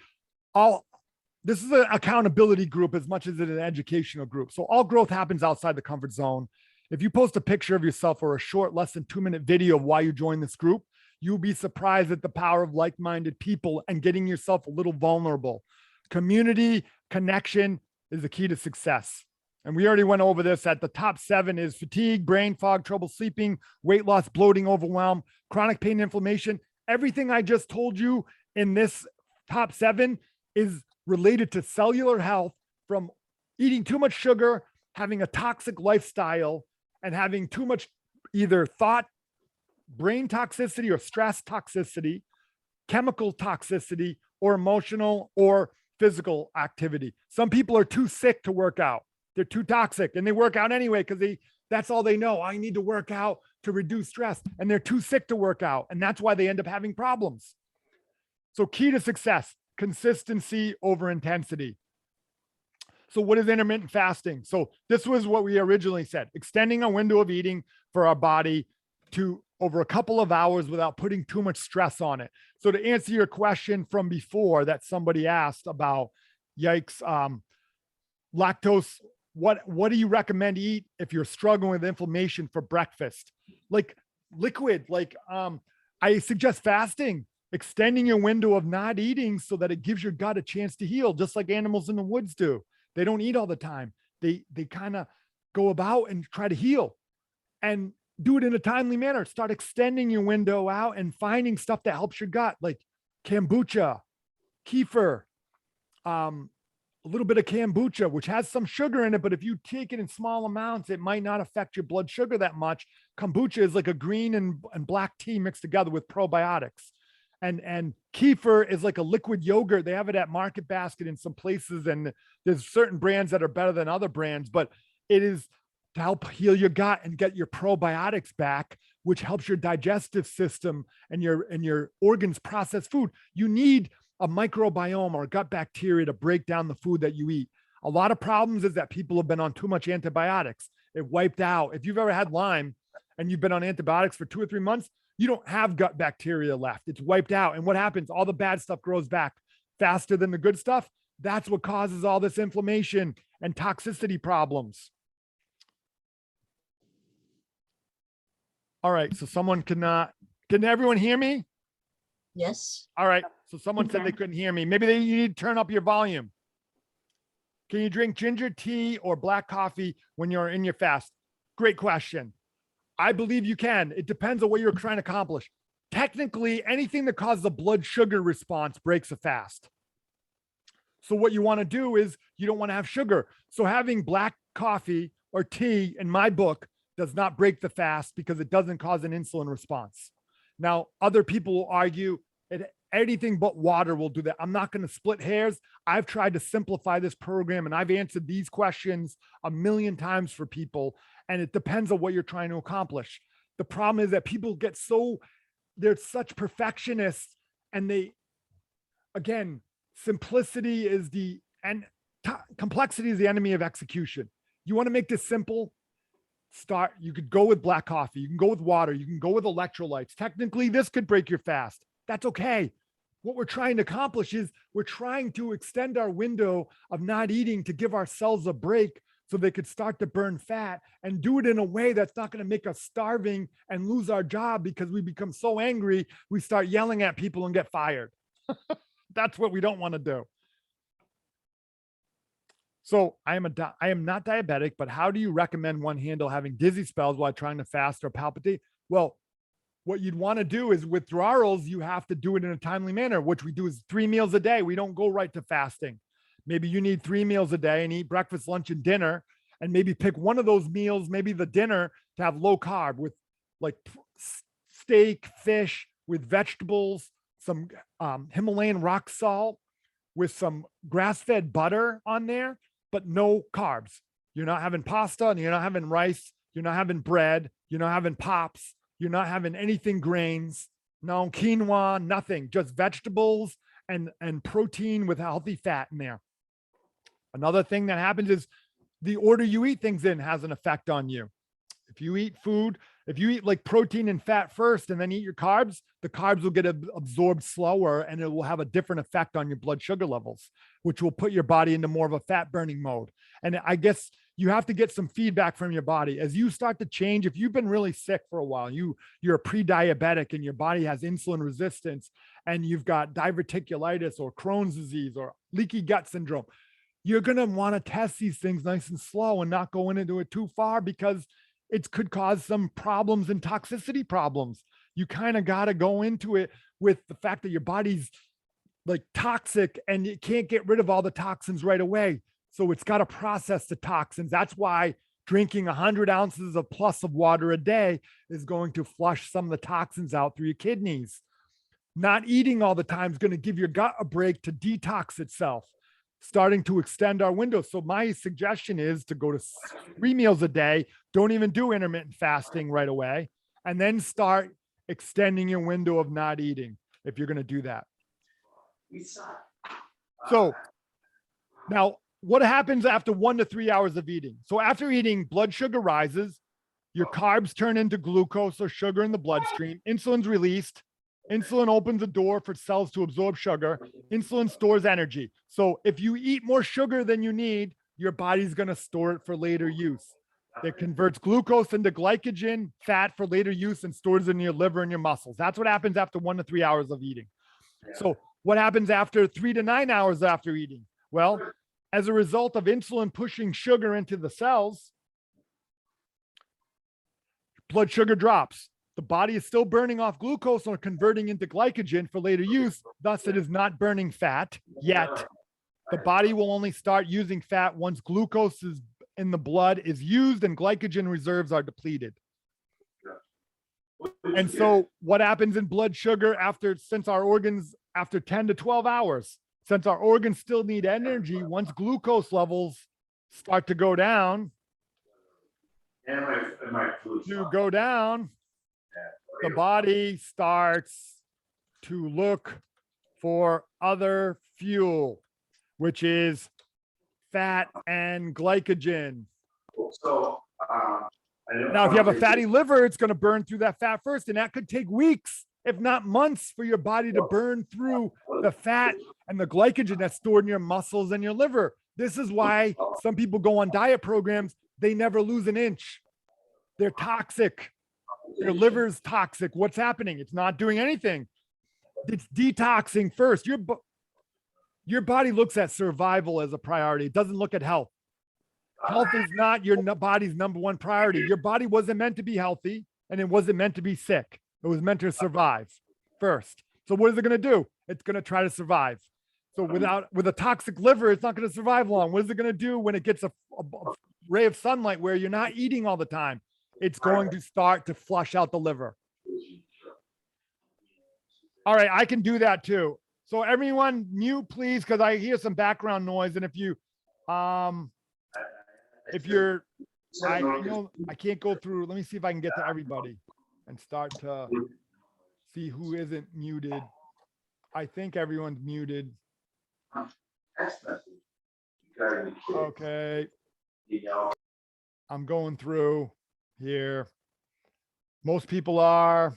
this is an accountability group as much as it is an educational group. So all growth happens outside the comfort zone. If you post a picture of yourself or a short, less than 2-minute video of why you joined this group, you'll be surprised at the power of like-minded people and getting yourself a little vulnerable. Community, connection, is the key to success. And we already went over this. At the top 7 is fatigue, brain fog, trouble sleeping, weight loss, bloating, overwhelm, chronic pain, inflammation. Everything I just told you in this top 7 is related to cellular health from eating too much sugar, having a toxic lifestyle, and having too much either thought, brain toxicity or stress toxicity, chemical toxicity, or emotional or physical activity. Some people are too sick to work out. They're too toxic and they work out anyway because that's all they know. I need to work out to reduce stress, and they're too sick to work out. And that's why they end up having problems. So key to success, consistency over intensity. So what is intermittent fasting? So this was what we originally said, extending a window of eating for our body to over a couple of hours without putting too much stress on it. So to answer your question from before that somebody asked about, yikes, lactose, what do you recommend to eat if you're struggling with inflammation for breakfast? Like liquid, I suggest fasting, extending your window of not eating so that it gives your gut a chance to heal, just like animals in the woods do. They don't eat all the time. They kind of go about and try to heal and do it in a timely manner. Start extending your window out and finding stuff that helps your gut, like kombucha, kefir, a little bit of kombucha, which has some sugar in it, but if you take it in small amounts, it might not affect your blood sugar that much. Kombucha is like a green and black tea mixed together with probiotics. And kefir is like a liquid yogurt. They have it at Market Basket in some places, and there's certain brands that are better than other brands, but it is to help heal your gut and get your probiotics back, which helps your digestive system and your organs process food. You need a microbiome or gut bacteria to break down the food that you eat. A lot of problems is that people have been on too much antibiotics. It wiped out. If you've ever had Lyme and you've been on antibiotics for 2 or 3 months, you don't have gut bacteria left. It's wiped out. And what happens? All the bad stuff grows back faster than the good stuff. That's what causes all this inflammation and toxicity problems. All right. So someone can everyone hear me? Yes. All right. So someone said they couldn't hear me. Maybe you need to turn up your volume. Can you drink ginger tea or black coffee when you're in your fast? Great question. I believe you can. It depends on what you're trying to accomplish. Technically, anything that causes a blood sugar response breaks a fast. So what you want to do is you don't want to have sugar. So having black coffee or tea, in my book, does not break the fast because it doesn't cause an insulin response. Now, other people will argue anything but water will do that. I'm not going to split hairs. I've tried to simplify this program, and I've answered these questions a million times for people, and it depends on what you're trying to accomplish. The problem is that people get they're such perfectionists, and again, simplicity is complexity is the enemy of execution. You want to make this simple? You could go with black coffee. You can go with water. You can go with electrolytes. Technically, this could break your fast. That's okay. What we're trying to accomplish is we're trying to extend our window of not eating to give our cells a break so they could start to burn fat, and do it in a way that's not going to make us starving and lose our job because we become so angry, we start yelling at people and get fired. That's what we don't want to do. So I am not diabetic, but how do you recommend one handle having dizzy spells while trying to fast or palpitate? Well, what you'd want to do is withdrawals, you have to do it in a timely manner, which we do is 3 meals a day. We don't go right to fasting. Maybe you need 3 meals a day and eat breakfast, lunch, and dinner, and maybe pick one of those meals, maybe the dinner, to have low carb with like steak, fish, with vegetables, some Himalayan rock salt, with some grass-fed butter on there, but no carbs. You're not having pasta, and you're not having rice. You're not having bread. You're not having pops. You're not having anything grains. No quinoa, nothing. Just vegetables and protein with healthy fat in there. Another thing that happens is the order you eat things in has an effect on you. If you eat like protein and fat first and then eat your carbs, the carbs will get absorbed slower, and it will have a different effect on your blood sugar levels, which will put your body into more of a fat burning mode. And I guess you have to get some feedback from your body as you start to change. If you've been really sick for a while, you're a pre-diabetic and your body has insulin resistance, and you've got diverticulitis or Crohn's disease or leaky gut syndrome, you're going to want to test these things nice and slow and not go into it too far, because it could cause some problems and toxicity problems. You kind of got to go into it with the fact that your body's like toxic and you can't get rid of all the toxins right away. So it's got to process the toxins. That's why drinking 100 ounces of plus of water a day is going to flush some of the toxins out through your kidneys. Not eating all the time is going to give your gut a break to detox itself, starting to extend our window. So my suggestion is to go to 3 meals a day. Don't even do intermittent fasting right away, and then start extending your window of not eating if you're going to do that. So now, what happens after 1 to 3 hours of eating? So after eating, blood sugar rises, your carbs turn into glucose or sugar in the bloodstream, insulin's released, insulin opens the door for cells to absorb sugar, insulin stores energy. So if you eat more sugar than you need, your body's going to store it for later use. It converts glucose into glycogen, fat for later use, and stores it in your liver and your muscles. That's what happens after 1 to 3 hours of eating. So what happens after 3 to 9 hours after eating? Well, as a result of insulin pushing sugar into the cells, blood sugar drops. The body is still burning off glucose or converting into glycogen for later use. Thus, it is not burning fat yet. The body will only start using fat once glucose is in the blood is used and glycogen reserves are depleted. And so what happens in blood sugar since our organs, after 10 to 12 hours, since our organs still need energy, once glucose levels start to go down, the body starts to look for other fuel, which is fat and glycogen. Now, if you have a fatty liver, it's going to burn through that fat first, and that could take weeks, if not months, for your body to burn through the fat and the glycogen that's stored in your muscles and your liver. This is why some people go on diet programs, they never lose an inch. They're toxic. Your liver's toxic. What's happening? It's not doing anything. It's detoxing first. Your body looks at survival as a priority. It doesn't look at health. Health is not your body's number one priority. Your body wasn't meant to be healthy, and it wasn't meant to be sick. It was meant to survive first. So what is it going to do? It's going to try to survive. So with a toxic liver, it's not going to survive long. What is it going to do when it gets a ray of sunlight where you're not eating all the time? It's going to start to flush out the liver. All right, I can do that too. So everyone mute, please, because I hear some background noise. And if you're, I can't go through. Let me see if I can get to everybody and start to see who isn't muted. I think everyone's muted. Okay. I'm going through here. Most people are.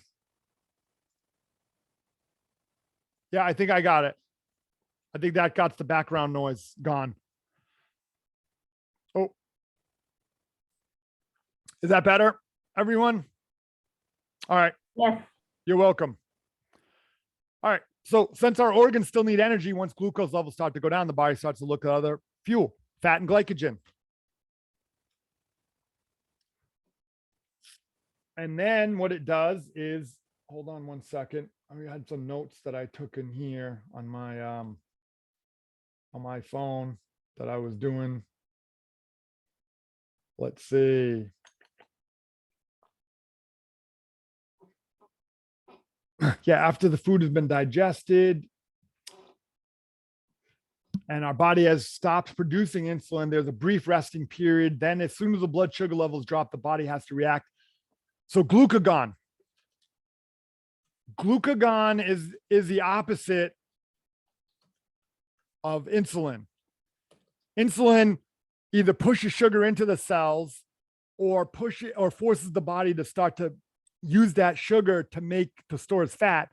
Yeah, I think I got it. I think that got the background noise gone. Oh. Is that better, everyone? All right. Yes. You're welcome. All right. So since our organs still need energy, once glucose levels start to go down, the body starts to look at other fuel, fat and glycogen. And then what it does is, hold on one second. I had some notes that I took in here on my phone that I was doing. Let's see. Yeah, after the food has been digested and our body has stopped producing insulin, there's a brief resting period. Then as soon as the blood sugar levels drop, the body has to react. So glucagon. Glucagon is the opposite of insulin. Insulin either pushes sugar into the cells or forces the body to start to use that sugar to store as fat.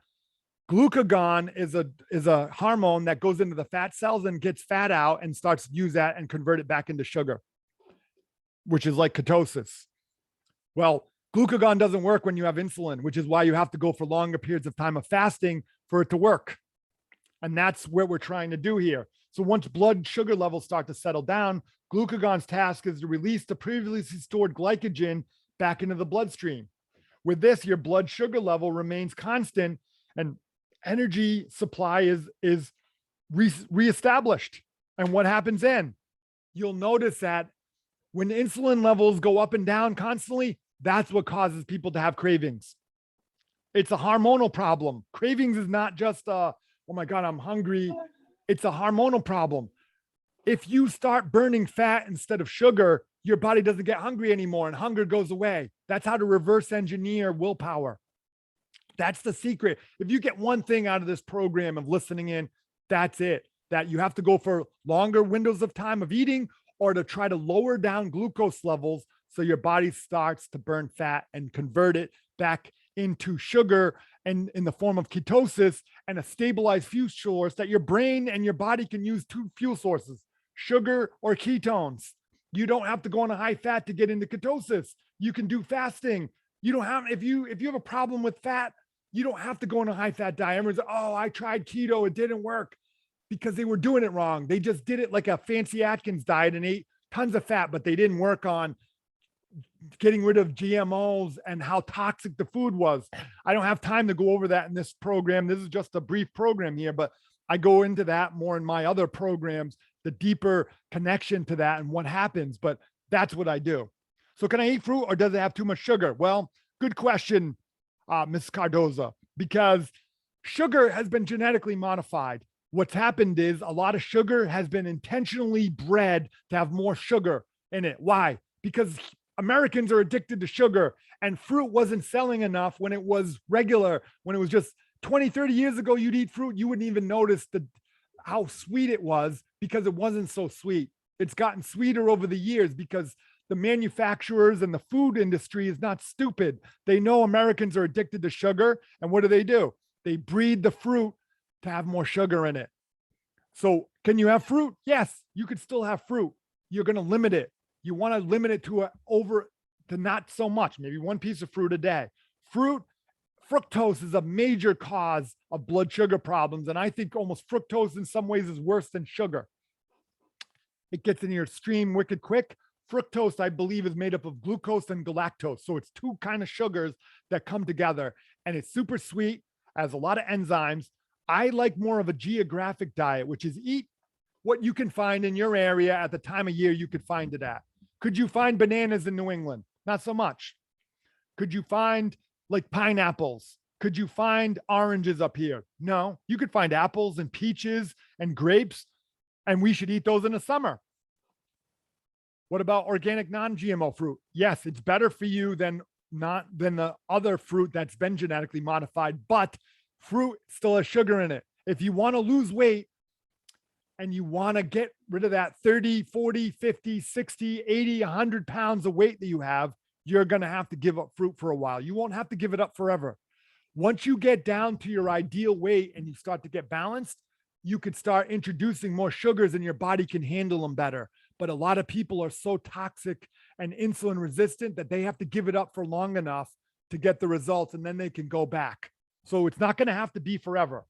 Glucagon is a hormone that goes into the fat cells and gets fat out and starts to use that and convert it back into sugar, which is like ketosis. Well, glucagon doesn't work when you have insulin, which is why you have to go for longer periods of time of fasting for it to work. And that's what we're trying to do here. So once blood sugar levels start to settle down, glucagon's task is to release the previously stored glycogen back into the bloodstream. With this, your blood sugar level remains constant and energy supply is reestablished. And what happens then? You'll notice that when insulin levels go up and down constantly, that's what causes people to have cravings. It's a hormonal problem. Cravings is not just oh my God, I'm hungry. It's a hormonal problem. If you start burning fat instead of sugar, your body doesn't get hungry anymore and hunger goes away. That's how to reverse engineer willpower. That's the secret. If you get one thing out of this program of listening in, that's it. That you have to go for longer windows of time of eating or to try to lower down glucose levels so your body starts to burn fat and convert it back into sugar and in the form of ketosis and a stabilized fuel source that your brain and your body can use two fuel sources, sugar or ketones. You don't have to go on a high fat to get into ketosis. You can do fasting. You don't have, if you have a problem with fat, you don't have to go on a high fat diet. Everyone's, oh, I tried keto, it didn't work, because they were doing it wrong. They just did it like a fancy Atkins diet and ate tons of fat, but they didn't work on getting rid of GMOs and how toxic the food was. I don't have time to go over that in this program. This is just a brief program here, but I go into that more in my other programs, the deeper connection to that and what happens, but that's what I do. So can I eat fruit or does it have too much sugar? Well, good question, Ms. Cardoza, because sugar has been genetically modified. What's happened is a lot of sugar has been intentionally bred to have more sugar in it. Why? Because Americans are addicted to sugar and fruit wasn't selling enough when it was regular, when it was just 20, 30 years ago, you'd eat fruit, you wouldn't even notice how sweet it was because it wasn't so sweet. It's gotten sweeter over the years because the manufacturers and the food industry is not stupid. They know Americans are addicted to sugar. And what do? They breed the fruit to have more sugar in it. So can you have fruit? Yes, you could still have fruit. You're going to limit it. You want to limit it to not so much, maybe one piece of fruit a day. Fructose is a major cause of blood sugar problems. And I think almost fructose in some ways is worse than sugar. It gets in your stream wicked quick. Fructose, I believe, is made up of glucose and galactose. So it's two kind of sugars that come together and it's super sweet, has a lot of enzymes. I like more of a geographic diet, which is eat what you can find in your area at the time of year you could find it at. Could you find bananas in New England? Not so much. Could you find like pineapples? Could you find oranges up here? No, you could find apples and peaches and grapes, and we should eat those in the summer. What about organic non-GMO fruit? Yes, it's better for you than the other fruit that's been genetically modified, but fruit still has sugar in it. If you want to lose weight and you want to get rid of that 30, 40, 50, 60, 80, 100 pounds of weight that you have, you're going to have to give up fruit for a while. You won't have to give it up forever. Once you get down to your ideal weight and you start to get balanced, you could start introducing more sugars and your body can handle them better. But a lot of people are so toxic and insulin resistant that they have to give it up for long enough to get the results and then they can go back. So it's not going to have to be forever.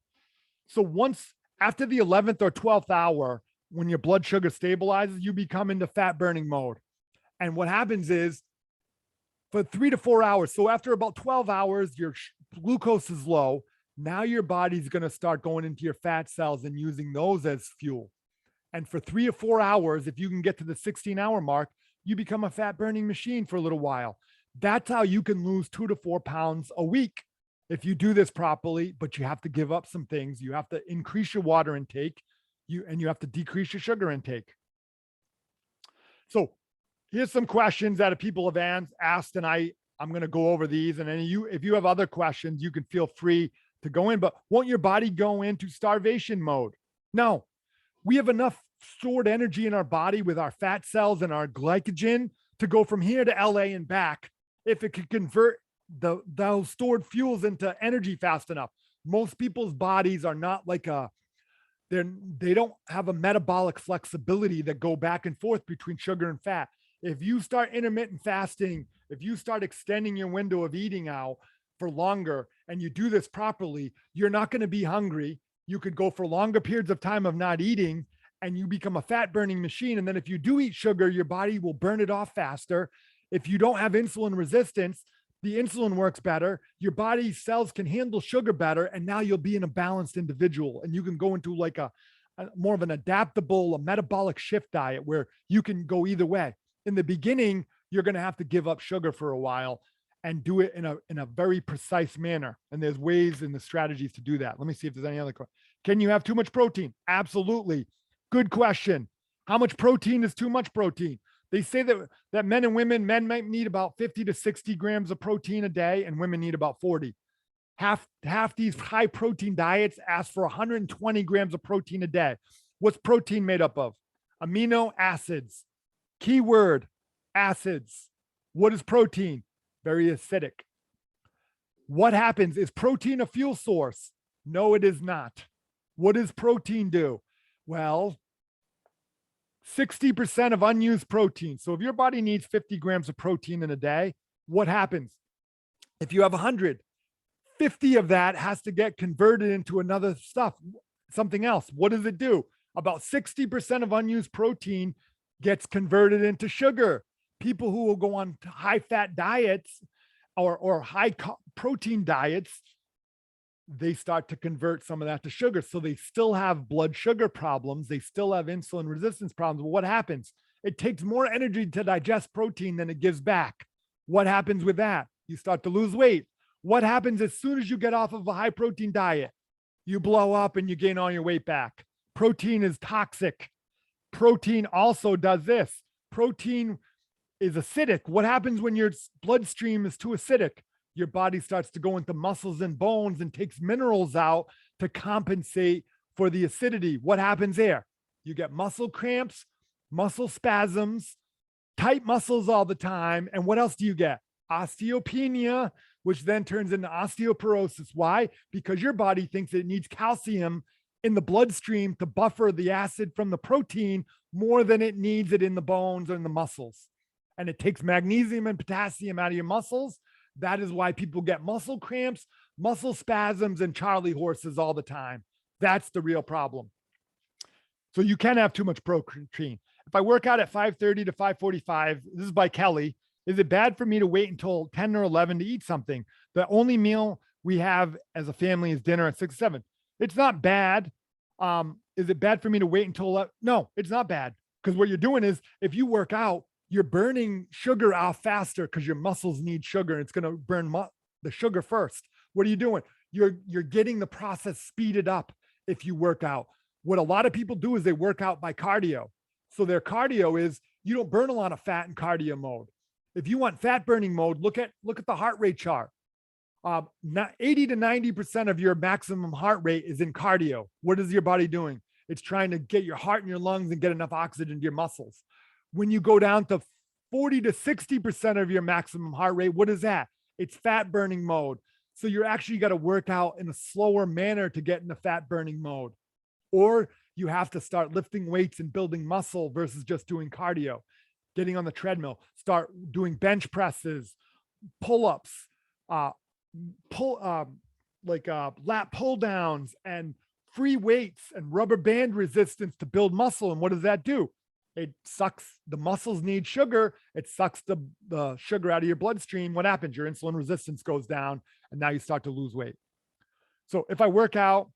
So once after the 11th or 12th hour, when your blood sugar stabilizes, you become into fat burning mode. And what happens is for 3 to 4 hours, so after about 12 hours, your glucose is low. Now your body's going to start going into your fat cells and using those as fuel. And for 3 or 4 hours, if you can get to the 16-hour mark, you become a fat burning machine for a little while. That's how you can lose 2 to 4 pounds a week if you do this properly, but you have to give up some things. You have to increase your water intake, and you have to decrease your sugar intake. So here's some questions that people have asked, and I'm going to go over these. And then if you have other questions, you can feel free to go in, but won't your body go into starvation mode? No, we have enough stored energy in our body with our fat cells and our glycogen to go from here to LA and back if it could convert those stored fuels into energy fast enough. Most people's bodies are not like they don't have a metabolic flexibility that go back and forth between sugar and fat. If you start intermittent fasting, if you start extending your window of eating out for longer and you do this properly, you're not going to be hungry. You could go for longer periods of time of not eating and you become a fat burning machine. And then if you do eat sugar, your body will burn it off faster. If you don't have insulin resistance, the insulin works better. Your body cells can handle sugar better. And now you'll be in a balanced individual, and you can go into like a more of an adaptable, a metabolic shift diet where you can go either way. In the beginning, you're going to have to give up sugar for a while and do it in a very precise manner. And there's ways and the strategies to do that. Let me see if there's any other questions. Can you have too much protein? Absolutely. Good question. How much protein is too much protein? They say that men and women, men might need about 50 to 60 grams of protein a day, and women need about 40. Half these high protein diets ask for 120 grams of protein a day. What's protein made up of? Amino acids. Keyword, acids. What is protein? Very acidic. What happens? Is protein a fuel source? No, it is not. What does protein do? Well, 60% of unused protein. So if your body needs 50 grams of protein in a day, what happens? If you have 100, 50 of that has to get converted into another stuff, something else. What does it do? About 60% of unused protein gets converted into sugar. People who will go on high fat diets or high protein diets, they start to convert some of that to sugar. So they still have blood sugar problems. They still have insulin resistance problems. But what happens? It takes more energy to digest protein than it gives back. What happens with that? You start to lose weight. What happens as soon as you get off of a high protein diet? You blow up and you gain all your weight back. Protein is toxic. Protein also does this. Protein is acidic. What happens when your bloodstream is too acidic? Your body starts to go into muscles and bones and takes minerals out to compensate for the acidity. What happens there? You get muscle cramps, muscle spasms, tight muscles all the time. And what else do you get? Osteopenia, which then turns into osteoporosis. Why? Because your body thinks it needs calcium in the bloodstream to buffer the acid from the protein more than it needs it in the bones or in the muscles. And it takes magnesium and potassium out of your muscles. That is why people get muscle cramps, muscle spasms, and Charlie horses all the time. That's the real problem. So you can have too much protein. If I work out at 5:30 to 5:45, this is by Kelly. Is it bad for me to wait until 10 or 11 to eat something? The only meal we have as a family is dinner at 6 or 7. It's not bad. Is it bad for me to wait until 11? No, it's not bad. Because what you're doing is if you work out, you're burning sugar out faster because your muscles need sugar. And it's going to burn the sugar first. What are you doing? You're getting the process speeded up if you work out. What a lot of people do is they work out by cardio. So their cardio is you don't burn a lot of fat in cardio mode. If you want fat burning mode, look at the heart rate chart. 80 to 90% of your maximum heart rate is in cardio. What is your body doing? It's trying to get your heart in your lungs and get enough oxygen to your muscles. When you go down to 40 to 60% of your maximum heart rate, what is that? It's fat burning mode. So you're actually got to work out in a slower manner to get into fat burning mode. Or you have to start lifting weights and building muscle versus just doing cardio, getting on the treadmill, start doing bench presses, pull-ups, lap pull downs and free weights and rubber band resistance to build muscle. And what does that do? It sucks. The muscles need sugar. It sucks the sugar out of your bloodstream. What happens? Your insulin resistance goes down and now you start to lose weight. So if I work out,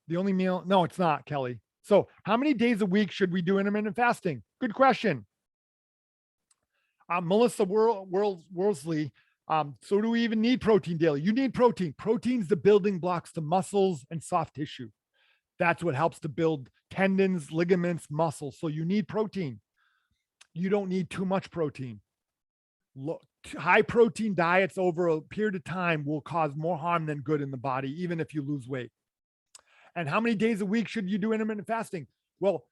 the only meal, no, it's not, Kelly. So how many days a week should we do intermittent fasting? Good question. Melissa Worsley, so do we even need protein daily? You need protein. Protein's the building blocks to muscles and soft tissue. That's what helps to build tendons, ligaments, muscles. So you need protein. You don't need too much protein. Look, high protein diets over a period of time will cause more harm than good in the body, even if you lose weight. And how many days a week should you do intermittent fasting? Well,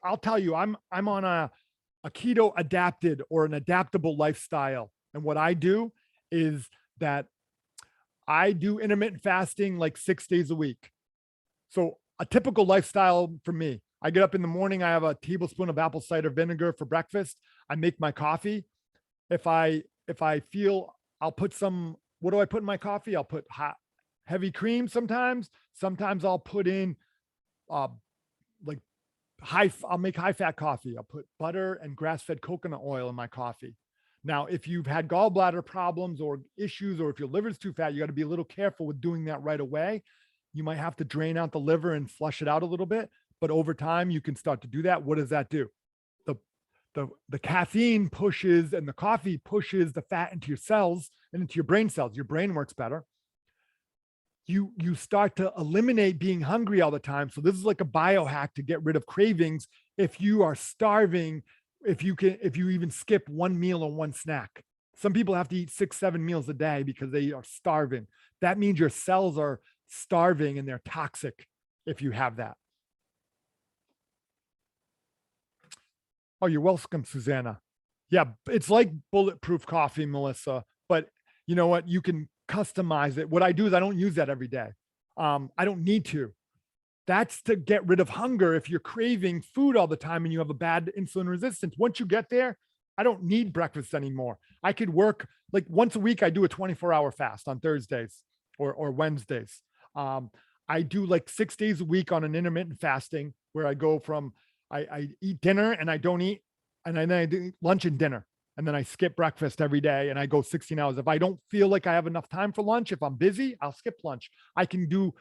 I'll tell you, I'm on a keto adapted or an adaptable lifestyle. And what I do is that I do intermittent fasting like 6 days a week. So a typical lifestyle for me, I get up in the morning, I have a tablespoon of apple cider vinegar for breakfast. I make my coffee. If I feel, I'll put what do I put in my coffee? I'll put heavy cream sometimes. Sometimes I'll put in like I'll make high fat coffee. I'll put butter and grass-fed coconut oil in my coffee. Now, if you've had gallbladder problems or issues, or if your liver's too fat, you got to be a little careful with doing that right away. You might have to drain out the liver and flush it out a little bit, but over time you can start to do that. What does that do? The caffeine pushes and the coffee pushes the fat into your cells and into your brain cells. Your brain works better. You start to eliminate being hungry all the time. So this is like a biohack to get rid of cravings. If you are starving, if you even skip one meal or one snack. Some people have to eat 6-7 meals a day because they are starving. That means your cells are starving and they're toxic if you have that. Oh, you're welcome, Susanna. Yeah, it's like bulletproof coffee, Melissa, but you know what? You can customize it. What I do is I don't use that every day. I don't need to. That's to get rid of hunger. If you're craving food all the time and you have a bad insulin resistance, once you get there, I don't need breakfast anymore. I could work like once a week. I do a 24-hour fast on Thursdays or Wednesdays. I do like 6 days a week on an intermittent fasting where I go from I eat dinner and I don't eat, and then I do lunch and dinner, and then I skip breakfast every day and I go 16 hours. If I don't feel like I have enough time for lunch, if I'm busy, I'll skip lunch. I can do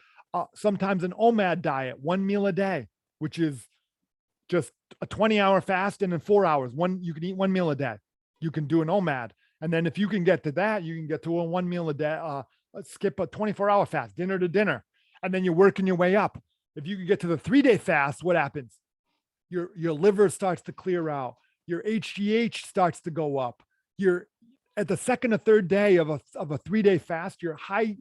sometimes an OMAD diet, 1 meal a day, which is just a 20-hour fast, and in 4 hours, you can eat 1 meal a day. You can do an OMAD. And then if you can get to that, you can get to a 1 meal a day, skip a 24-hour fast, dinner to dinner. And then you're working your way up. If you can get to the 3-day fast, what happens? Your liver starts to clear out. Your HGH starts to go up. You're at the second or third day of a 3-day fast, your high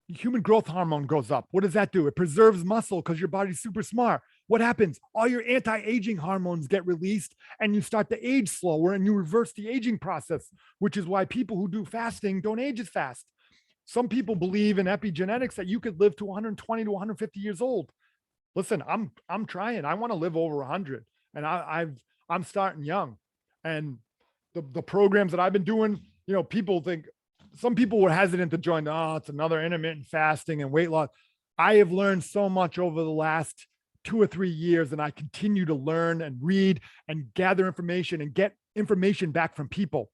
human growth hormone goes up. What does that do? It preserves muscle because your body's super smart. What happens? All your anti-aging hormones get released and you start to age slower and you reverse the aging process, which is why people who do fasting don't age as fast. Some people believe in epigenetics that you could live to 120 to 150 years old. Listen, I'm trying. I want to live over 100, and I'm starting young. And the programs that I've been doing, you know, some people were hesitant to join. Oh, it's another intermittent fasting and weight loss. I have learned so much over the last 2 or 3 years, and I continue to learn and read and gather information and get information back from people.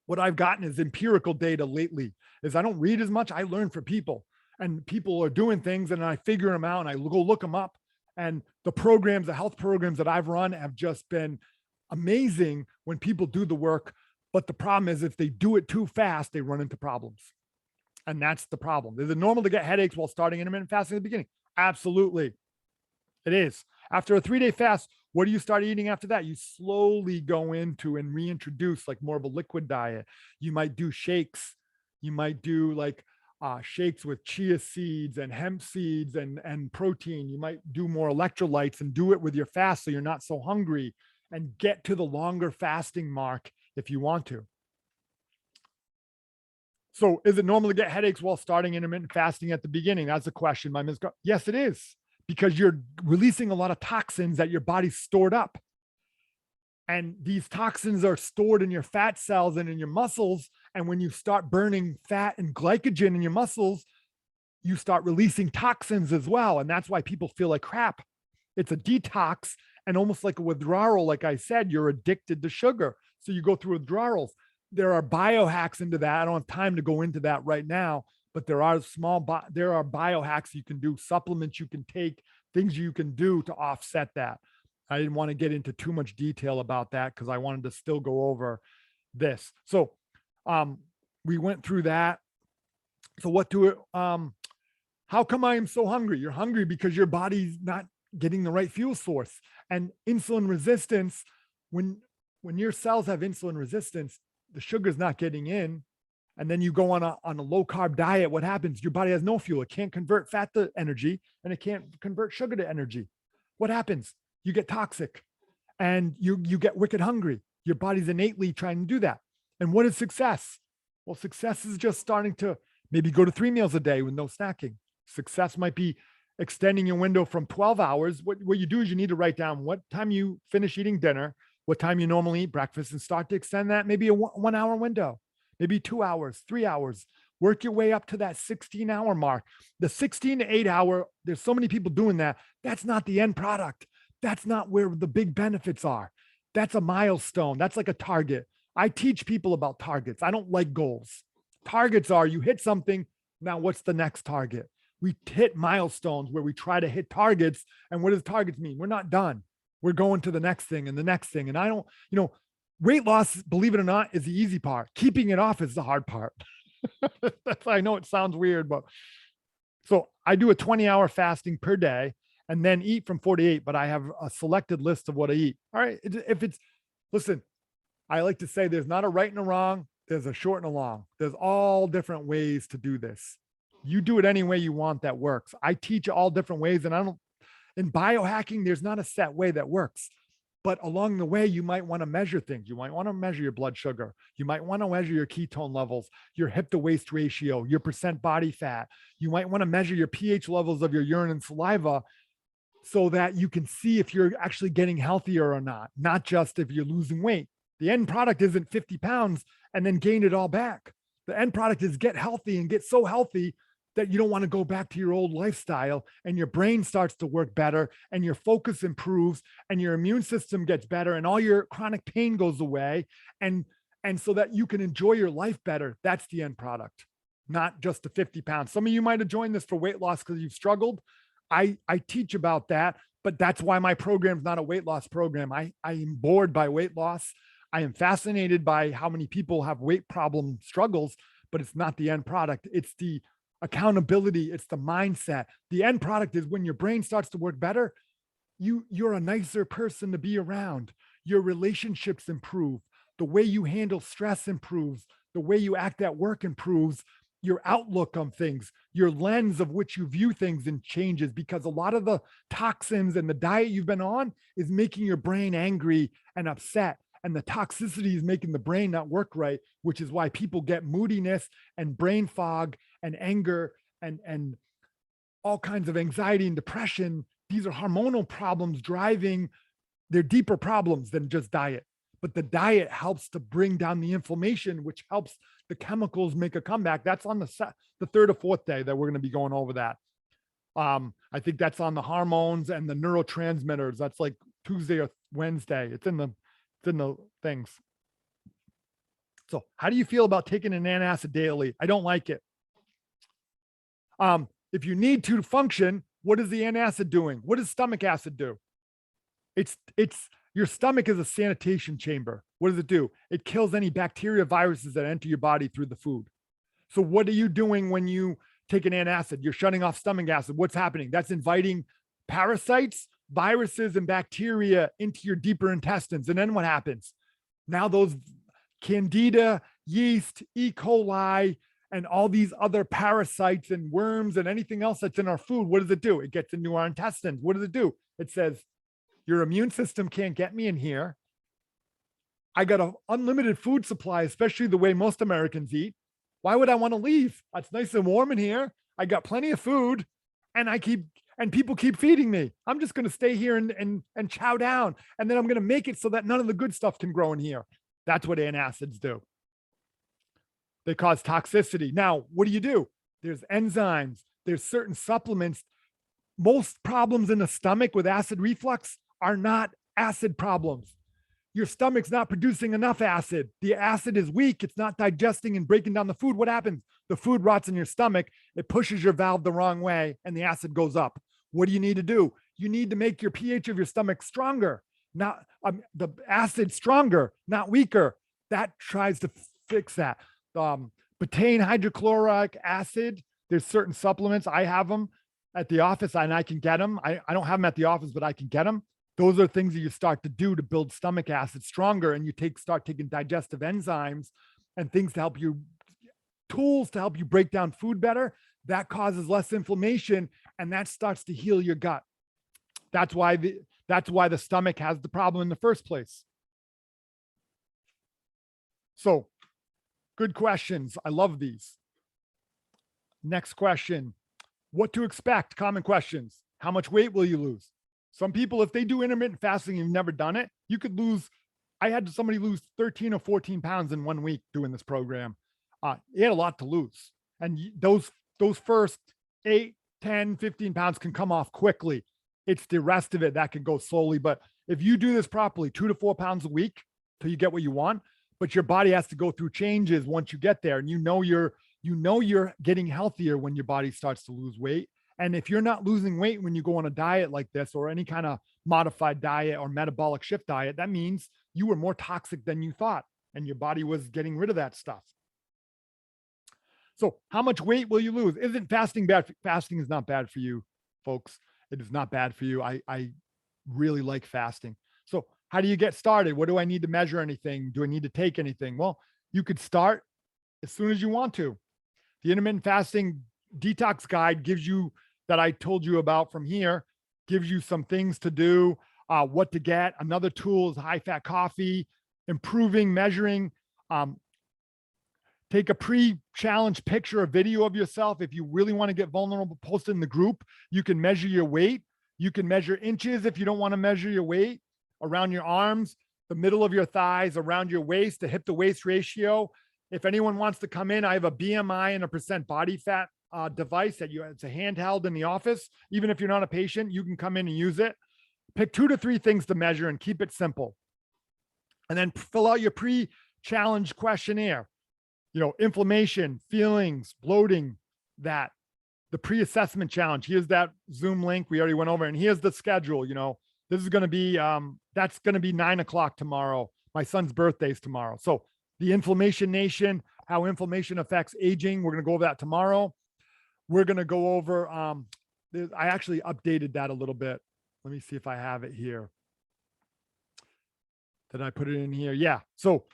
What I've gotten is empirical data lately. Is I don't read as much. I learn from people. And people are doing things and I figure them out and I go look them up. And the health programs that I've run have just been amazing when people do the work. But the problem is if they do it too fast, they run into problems. And that's the problem. Is it normal to get headaches while starting intermittent fasting at the beginning? Absolutely. It is. After a 3-day fast, what do you start eating after that? You slowly go into and reintroduce like more of a liquid diet. You might do shakes. You might do like shakes with chia seeds and hemp seeds and protein. You might do more electrolytes and do it with your fast so you're not so hungry, and get to the longer fasting mark if you want to. So is it normal to get headaches while starting intermittent fasting at the beginning? That's a question. Yes, it is, because you're releasing a lot of toxins that your body's stored up. And these toxins are stored in your fat cells and in your muscles. And when you start burning fat and glycogen in your muscles, you start releasing toxins as well. And that's why people feel like crap. It's a detox and almost like a withdrawal. Like I said, you're addicted to sugar. So you go through withdrawals. There are biohacks into that. I don't have time to go into that right now, but there are biohacks you can do, supplements you can take, things you can do to offset that. I didn't want to get into too much detail about that because I wanted to still go over this. So we went through that. So how come I am so hungry? You're hungry because your body's not getting the right fuel source. And insulin resistance, when your cells have insulin resistance, the sugar's not getting in. And then you go on a low carb diet. What happens? Your body has no fuel. It can't convert fat to energy and it can't convert sugar to energy. What happens? You get toxic and you get wicked hungry. Your body's innately trying to do that. And what is success? Well, success is just starting to maybe go to 3 meals a day with no snacking. Success might be extending your window from 12 hours. What you do is you need to write down what time you finish eating dinner, what time you normally eat breakfast, and start to extend that maybe a 1 hour window, maybe 2 hours, 3 hours, Work your way up to that 16-hour mark. The 16 to 8 hour, there's so many people doing that. That's not the end product. That's not where the big benefits are. That's a milestone. That's like a target. I teach people about targets. I don't like goals. Targets are you hit something. Now, what's the next target? We hit milestones where we try to hit targets. And what does targets mean? We're not done. We're going to the next thing and the next thing. And I don't, weight loss, believe it or not, is the easy part. Keeping it off is the hard part. I know it sounds weird, but so I do a 20-hour fasting per day and then eat from 4 to 8, but I have a selected list of what I eat. All right. Listen, I like to say there's not a right and a wrong. There's a short and a long. There's all different ways to do this. You do it any way you want that works. I teach all different ways, and in biohacking, there's not a set way that works. But along the way, you might want to measure things. You might want to measure your blood sugar. You might want to measure your ketone levels, your hip to waist ratio, your percent body fat. You might want to measure your pH levels of your urine and saliva so that you can see if you're actually getting healthier or not just if you're losing weight. The end product isn't 50 pounds and then gain it all back. The end product is get healthy and get so healthy that you don't want to go back to your old lifestyle, and your brain starts to work better and your focus improves and your immune system gets better and all your chronic pain goes away. And so that you can enjoy your life better. That's the end product, not just the 50 pounds. Some of you might have joined this for weight loss because you've struggled. I teach about that, but that's why my program is not a weight loss program. I am bored by weight loss. I am fascinated by how many people have weight problem struggles, but it's not the end product. It's the accountability. It's the mindset. The end product is when your brain starts to work better, you're a nicer person to be around. Your relationships improve. The way you handle stress improves. The way you act at work improves. Your outlook on things, your lens of which you view things and changes, because a lot of the toxins and the diet you've been on is making your brain angry and upset. And the toxicity is making the brain not work right, which is why people get moodiness and brain fog and anger and all kinds of anxiety and depression. These are hormonal problems driving. They're deeper problems than just diet. But the diet helps to bring down the inflammation, which helps the chemicals make a comeback. That's on the third or fourth day that we're going to be going over that. I think that's on the hormones and the neurotransmitters. That's like Tuesday or Wednesday. It's in the things. So how do you feel about taking an antacid daily? I don't like it. If you need to function, what is the antacid doing? What does stomach acid do? It's your stomach is a sanitation chamber. What does it do? It kills any bacteria, viruses that enter your body through the food. So what are you doing when you take an antacid? You're shutting off stomach acid. What's happening? That's inviting parasites, viruses, and bacteria into your deeper intestines. And then what happens? Now those candida, yeast, E. coli, and all these other parasites and worms and anything else that's in our food, what does it do? It gets into our intestines. What does it do? It says, your immune system can't get me in here. I got an unlimited food supply, especially the way most Americans eat. Why would I want to leave? It's nice and warm in here. I got plenty of food and people keep feeding me. I'm just going to stay here and chow down. And then I'm going to make it so that none of the good stuff can grow in here. That's what antacids do. They cause toxicity. Now, what do? There's enzymes. There's certain supplements. Most problems in the stomach with acid reflux are not acid problems. Your stomach's not producing enough acid. The acid is weak. It's not digesting and breaking down the food. What happens? The food rots in your stomach. It pushes your valve the wrong way and the acid goes up. What do you need to do? You need to make your pH of your stomach stronger, not the acid stronger, not weaker. That tries to fix that. Betaine hydrochloric acid. There's certain supplements. I have them at the office and I can get them. I don't have them at the office, but I can get them. Those are things that you start to do to build stomach acid stronger. And you start taking digestive enzymes and things to help you, tools to help you break down food better. That causes less inflammation and that starts to heal your gut. That's why the stomach has the problem in the first place. So good questions. I love these. Next question. What to expect? Common questions. How much weight will you lose? Some people, if they do intermittent fasting, you've never done it, you could lose. I had somebody lose 13 or 14 pounds in 1 week doing this program. He had a lot to lose. And those first 8, 10, 15 pounds can come off quickly. It's the rest of it that can go slowly. But if you do this properly, 2 to 4 pounds a week till you get what you want, but your body has to go through changes once you get there. And you're getting healthier when your body starts to lose weight. And if you're not losing weight when you go on a diet like this or any kind of modified diet or metabolic shift diet, that means you were more toxic than you thought and your body was getting rid of that stuff. So how much weight will you lose? Isn't fasting bad? Fasting is not bad for you, folks. It is not bad for you. I really like fasting. So how do you get started? What do I need to measure anything? Do I need to take anything? Well, you could start as soon as you want to. The intermittent fasting detox guide gives you, that I told you about from here, gives you some things to do, what to get. Another tool is high fat coffee, improving, measuring. Take a pre-challenge picture or video of yourself. If you really want to get vulnerable, post it in the group. You can measure your weight. You can measure inches if you don't want to measure your weight, around your arms, the middle of your thighs, around your waist, the hip to waist ratio. If anyone wants to come in, I have a BMI and a percent body fat device it's a handheld in the office. Even if you're not a patient, you can come in and use it. Pick 2 to 3 things to measure and keep it simple. And then fill out your pre-challenge questionnaire. Inflammation, feelings, bloating, the pre-assessment challenge. Here's that Zoom link we already went over, and here's the schedule. This is going to be, that's going to be 9:00 tomorrow. My son's birthday is tomorrow. So the Inflammation Nation, how inflammation affects aging. We're going to go over that tomorrow. We're going to go over, I actually updated that a little bit. Let me see if I have it here. Did I put it in here? Yeah. So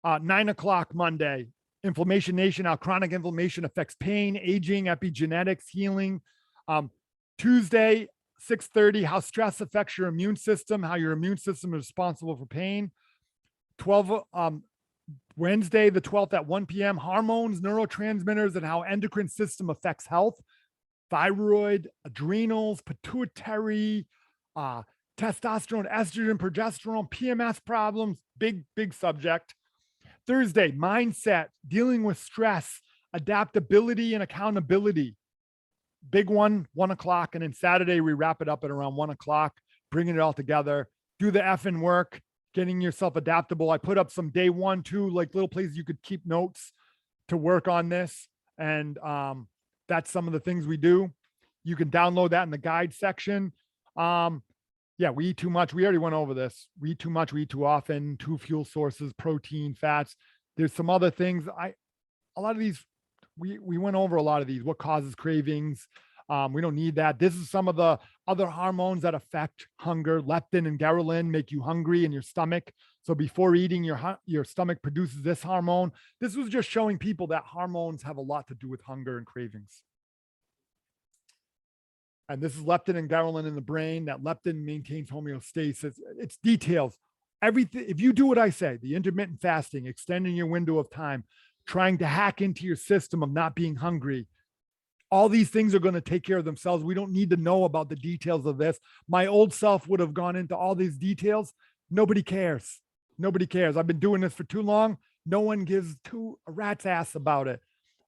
9:00 Monday, Inflammation Nation, how chronic inflammation affects pain, aging, epigenetics, healing. Tuesday, 6:30, how stress affects your immune system, how your immune system is responsible for pain. Wednesday, the 12th at 1 p.m., hormones, neurotransmitters, and how endocrine system affects health. Thyroid, adrenals, pituitary, testosterone, estrogen, progesterone, PMS problems, big subject. Thursday, mindset, dealing with stress, adaptability, and accountability. Big one, 1:00. And then Saturday, we wrap it up at around 1:00, bringing it all together. Do the effing work, getting yourself adaptable. I put up some day 1, 2, like little places you could keep notes to work on this. And that's some of the things we do. You can download that in the guide section. Yeah, we eat too much. We already went over this. We eat too much. We eat too often. 2 fuel sources, protein, fats. There's some other things. A lot of these, we went over a lot of these. What causes cravings? We don't need that. This is some of the other hormones that affect hunger. Leptin and ghrelin make you hungry in your stomach. So before eating, your stomach produces this hormone. This was just showing people that hormones have a lot to do with hunger and cravings. And this is leptin and ghrelin in the brain. That leptin maintains homeostasis. It's details. Everything. If you do what I say, the intermittent fasting, extending your window of time, trying to hack into your system of not being hungry, all these things are going to take care of themselves. We don't need to know about the details of this. My old self would have gone into all these details. Nobody cares. Nobody cares. I've been doing this for too long. No one gives a rat's ass about it.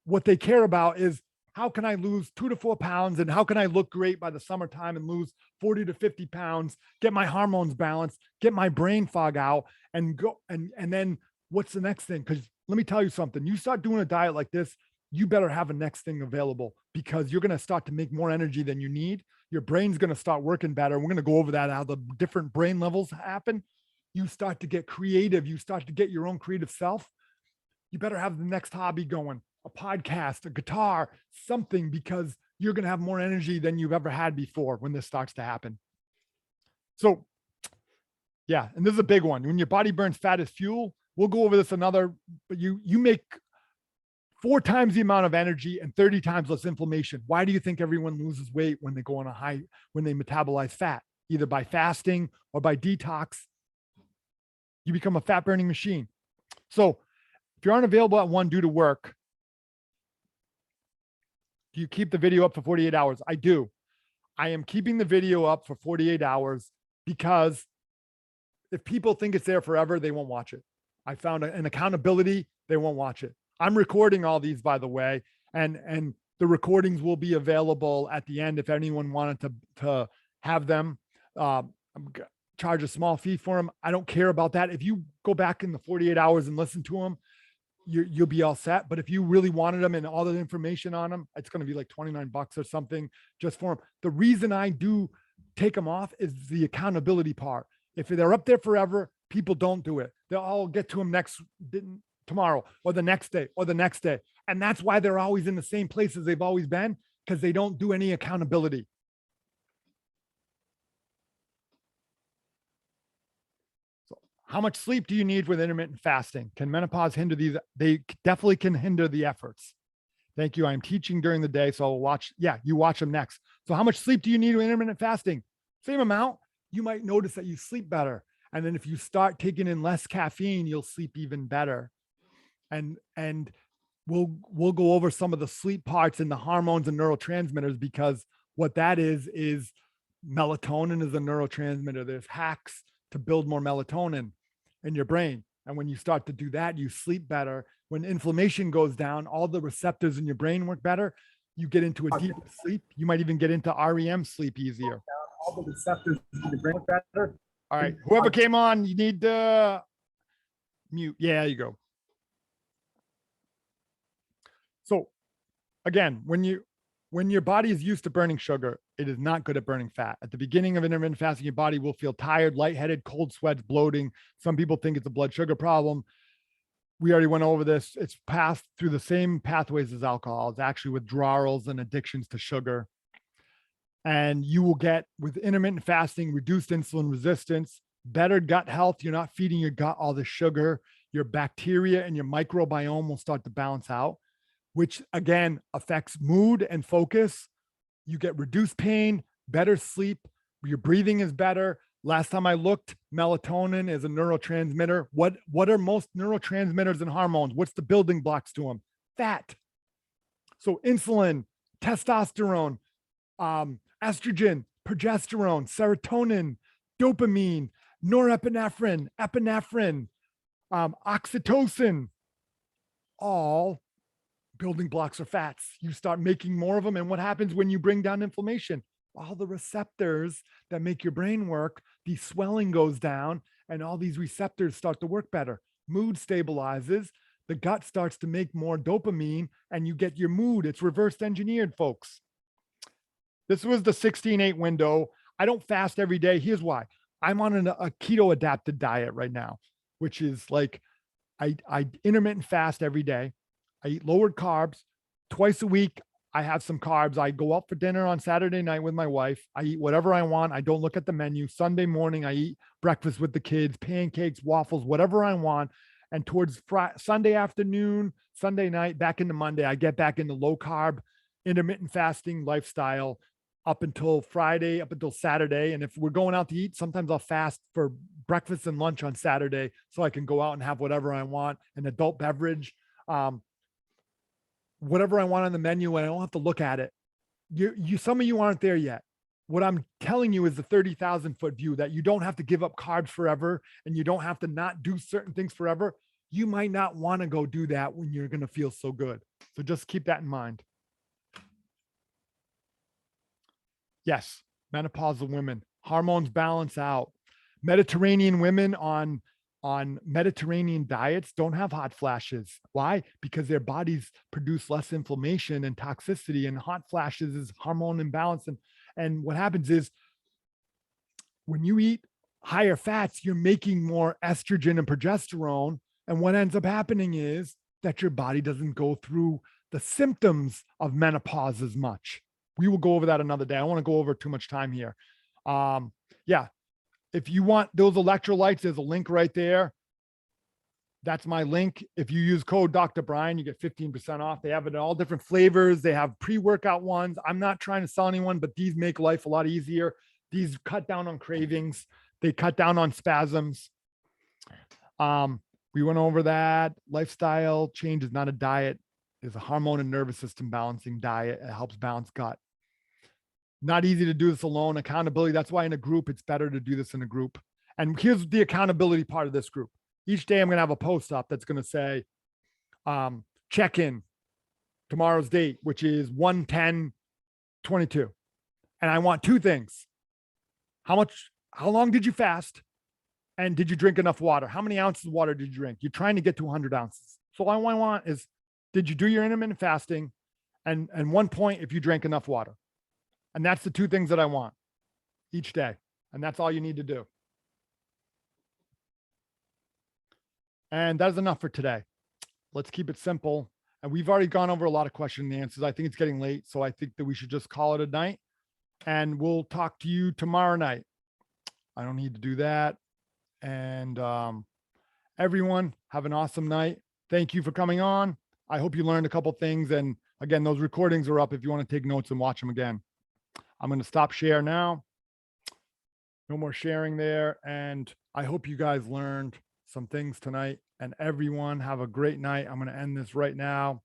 What they care about is, how can I lose 2 to 4 pounds? And how can I look great by the summertime and lose 40 to 50 pounds, get my hormones balanced, get my brain fog out, and go. And then what's the next thing? Because let me tell you something. You start doing a diet like this, you better have a next thing available, because you're going to start to make more energy than you need. Your brain's going to start working better. We're going to go over that, how the different brain levels happen. You start to get creative. You start to get your own creative self. You better have the next hobby going, a podcast, a guitar, something, because you're going to have more energy than you've ever had before when this starts to happen. So yeah, and this is a big one. When your body burns fat as fuel, we'll go over this another, but you make 4 times the amount of energy and 30 times less inflammation. Why do you think everyone loses weight when they go on when they metabolize fat, either by fasting or by detox? You become a fat burning machine. So if you aren't available at 1 due to work, do you keep the video up for 48 hours? I do. I am keeping the video up for 48 hours because if people think it's there forever, they won't watch it. I found an accountability, they won't watch it. I'm recording all these, by the way, and the recordings will be available at the end if anyone wanted to have them. Charge a small fee for them. I don't care about that. If you go back in the 48 hours and listen to them, you'll be all set. But if you really wanted them and all the information on them, it's going to be like $29 or something just for them. The reason I do take them off is the accountability part. If they're up there forever, people don't do it. They'll all get to them tomorrow or the next day or the next day. And that's why they're always in the same places they've always been, because they don't do any accountability. So how much sleep do you need with intermittent fasting? Can menopause hinder these? They definitely can hinder the efforts. Thank you. I'm teaching during the day, so I'll watch. Yeah, you watch them next. So how much sleep do you need with intermittent fasting? Same amount. You might notice that you sleep better. And then if you start taking in less caffeine, you'll sleep even better. And we'll go over some of the sleep parts and the hormones and neurotransmitters, because what that is melatonin is a neurotransmitter. There's hacks to build more melatonin in your brain. And when you start to do that, you sleep better. When inflammation goes down, all the receptors in your brain work better. You get into a deeper sleep. You might even get into REM sleep easier. All the receptors in your brain work better. All right, whoever came on, you need to mute. Yeah, you go. So again, when your body is used to burning sugar, it is not good at burning fat. At the beginning of intermittent fasting, your body will feel tired, lightheaded, cold sweats, bloating. Some people think it's a blood sugar problem. We already went over this. It's passed through the same pathways as alcohol. It's actually withdrawals and addictions to sugar. And you will get, with intermittent fasting, reduced insulin resistance, better gut health. You're not feeding your gut all the sugar. Your bacteria and your microbiome will start to balance out, which again affects mood and focus. You get reduced pain, better sleep. Your breathing is better. Last time I looked, melatonin is a neurotransmitter. What are most neurotransmitters and hormones? What's the building blocks to them? Fat. So insulin, testosterone, estrogen, progesterone, serotonin, dopamine, norepinephrine, epinephrine, oxytocin, all building blocks are fats. You start making more of them. And what happens when you bring down inflammation? All the receptors that make your brain work, the swelling goes down and all these receptors start to work better. Mood stabilizes. The gut starts to make more dopamine and you get your mood. It's reverse engineered, folks. This was the 16-8 window. I don't fast every day. Here's why. I'm on a keto adapted diet right now, which is like I intermittent fast every day. I eat lowered carbs twice a week. I have some carbs. I go out for dinner on Saturday night with my wife. I eat whatever I want. I don't look at the menu. Sunday morning, I eat breakfast with the kids, pancakes, waffles, whatever I want. And towards Sunday afternoon, Sunday night, back into Monday, I get back into low carb, intermittent fasting lifestyle up until Friday, up until Saturday. And if we're going out to eat, sometimes I'll fast for breakfast and lunch on Saturday so I can go out and have whatever I want, an adult beverage, whatever I want on the menu, and I don't have to look at it. Some of you aren't there yet. What I'm telling you is the 30,000 foot view, that you don't have to give up carbs forever and you don't have to not do certain things forever. You might not want to go do that when you're going to feel so good. So just keep that in mind. Yes, menopausal women, hormones balance out. Mediterranean women on Mediterranean diets don't have hot flashes. Why? Because their bodies produce less inflammation and toxicity, and hot flashes is hormone imbalance. And what happens is when you eat higher fats, you're making more estrogen and progesterone. And what ends up happening is that your body doesn't go through the symptoms of menopause as much. We will go over that another day. I don't want to go over too much time here. Yeah. If you want those electrolytes, there's a link right there. That's my link. If you use code Dr. Brian, you get 15% off. They have it in all different flavors. They have pre-workout ones. I'm not trying to sell anyone, but these make life a lot easier. These cut down on cravings. They cut down on spasms. We went over that. Lifestyle change is not a diet. It's a hormone and nervous system balancing diet. It helps balance gut. Not easy to do this alone. Accountability. That's why in a group, it's better to do this in a group. And here's the accountability part of this group. Each day I'm going to have a post up that's going to say, check in. tomorrow's date, which is 1/10/22. And I want two things. How long did you fast? And did you drink enough water? How many ounces of water did you drink? You're trying to get to 100 ounces. So all I want is, did you do your intermittent fasting? And 1 point if you drank enough water. And that's the two things that I want each day. And that's all you need to do. And that is enough for today. Let's keep it simple. And we've already gone over a lot of questions and answers. I think it's getting late. So I think that we should just call it a night. And we'll talk to you tomorrow night. I don't need to do that. And everyone, have an awesome night. Thank you for coming on. I hope you learned a couple things. And again, those recordings are up if you want to take notes and watch them again. I'm going to stop share now. No more sharing there. And I hope you guys learned some things tonight. And everyone have a great night. I'm going to end this right now.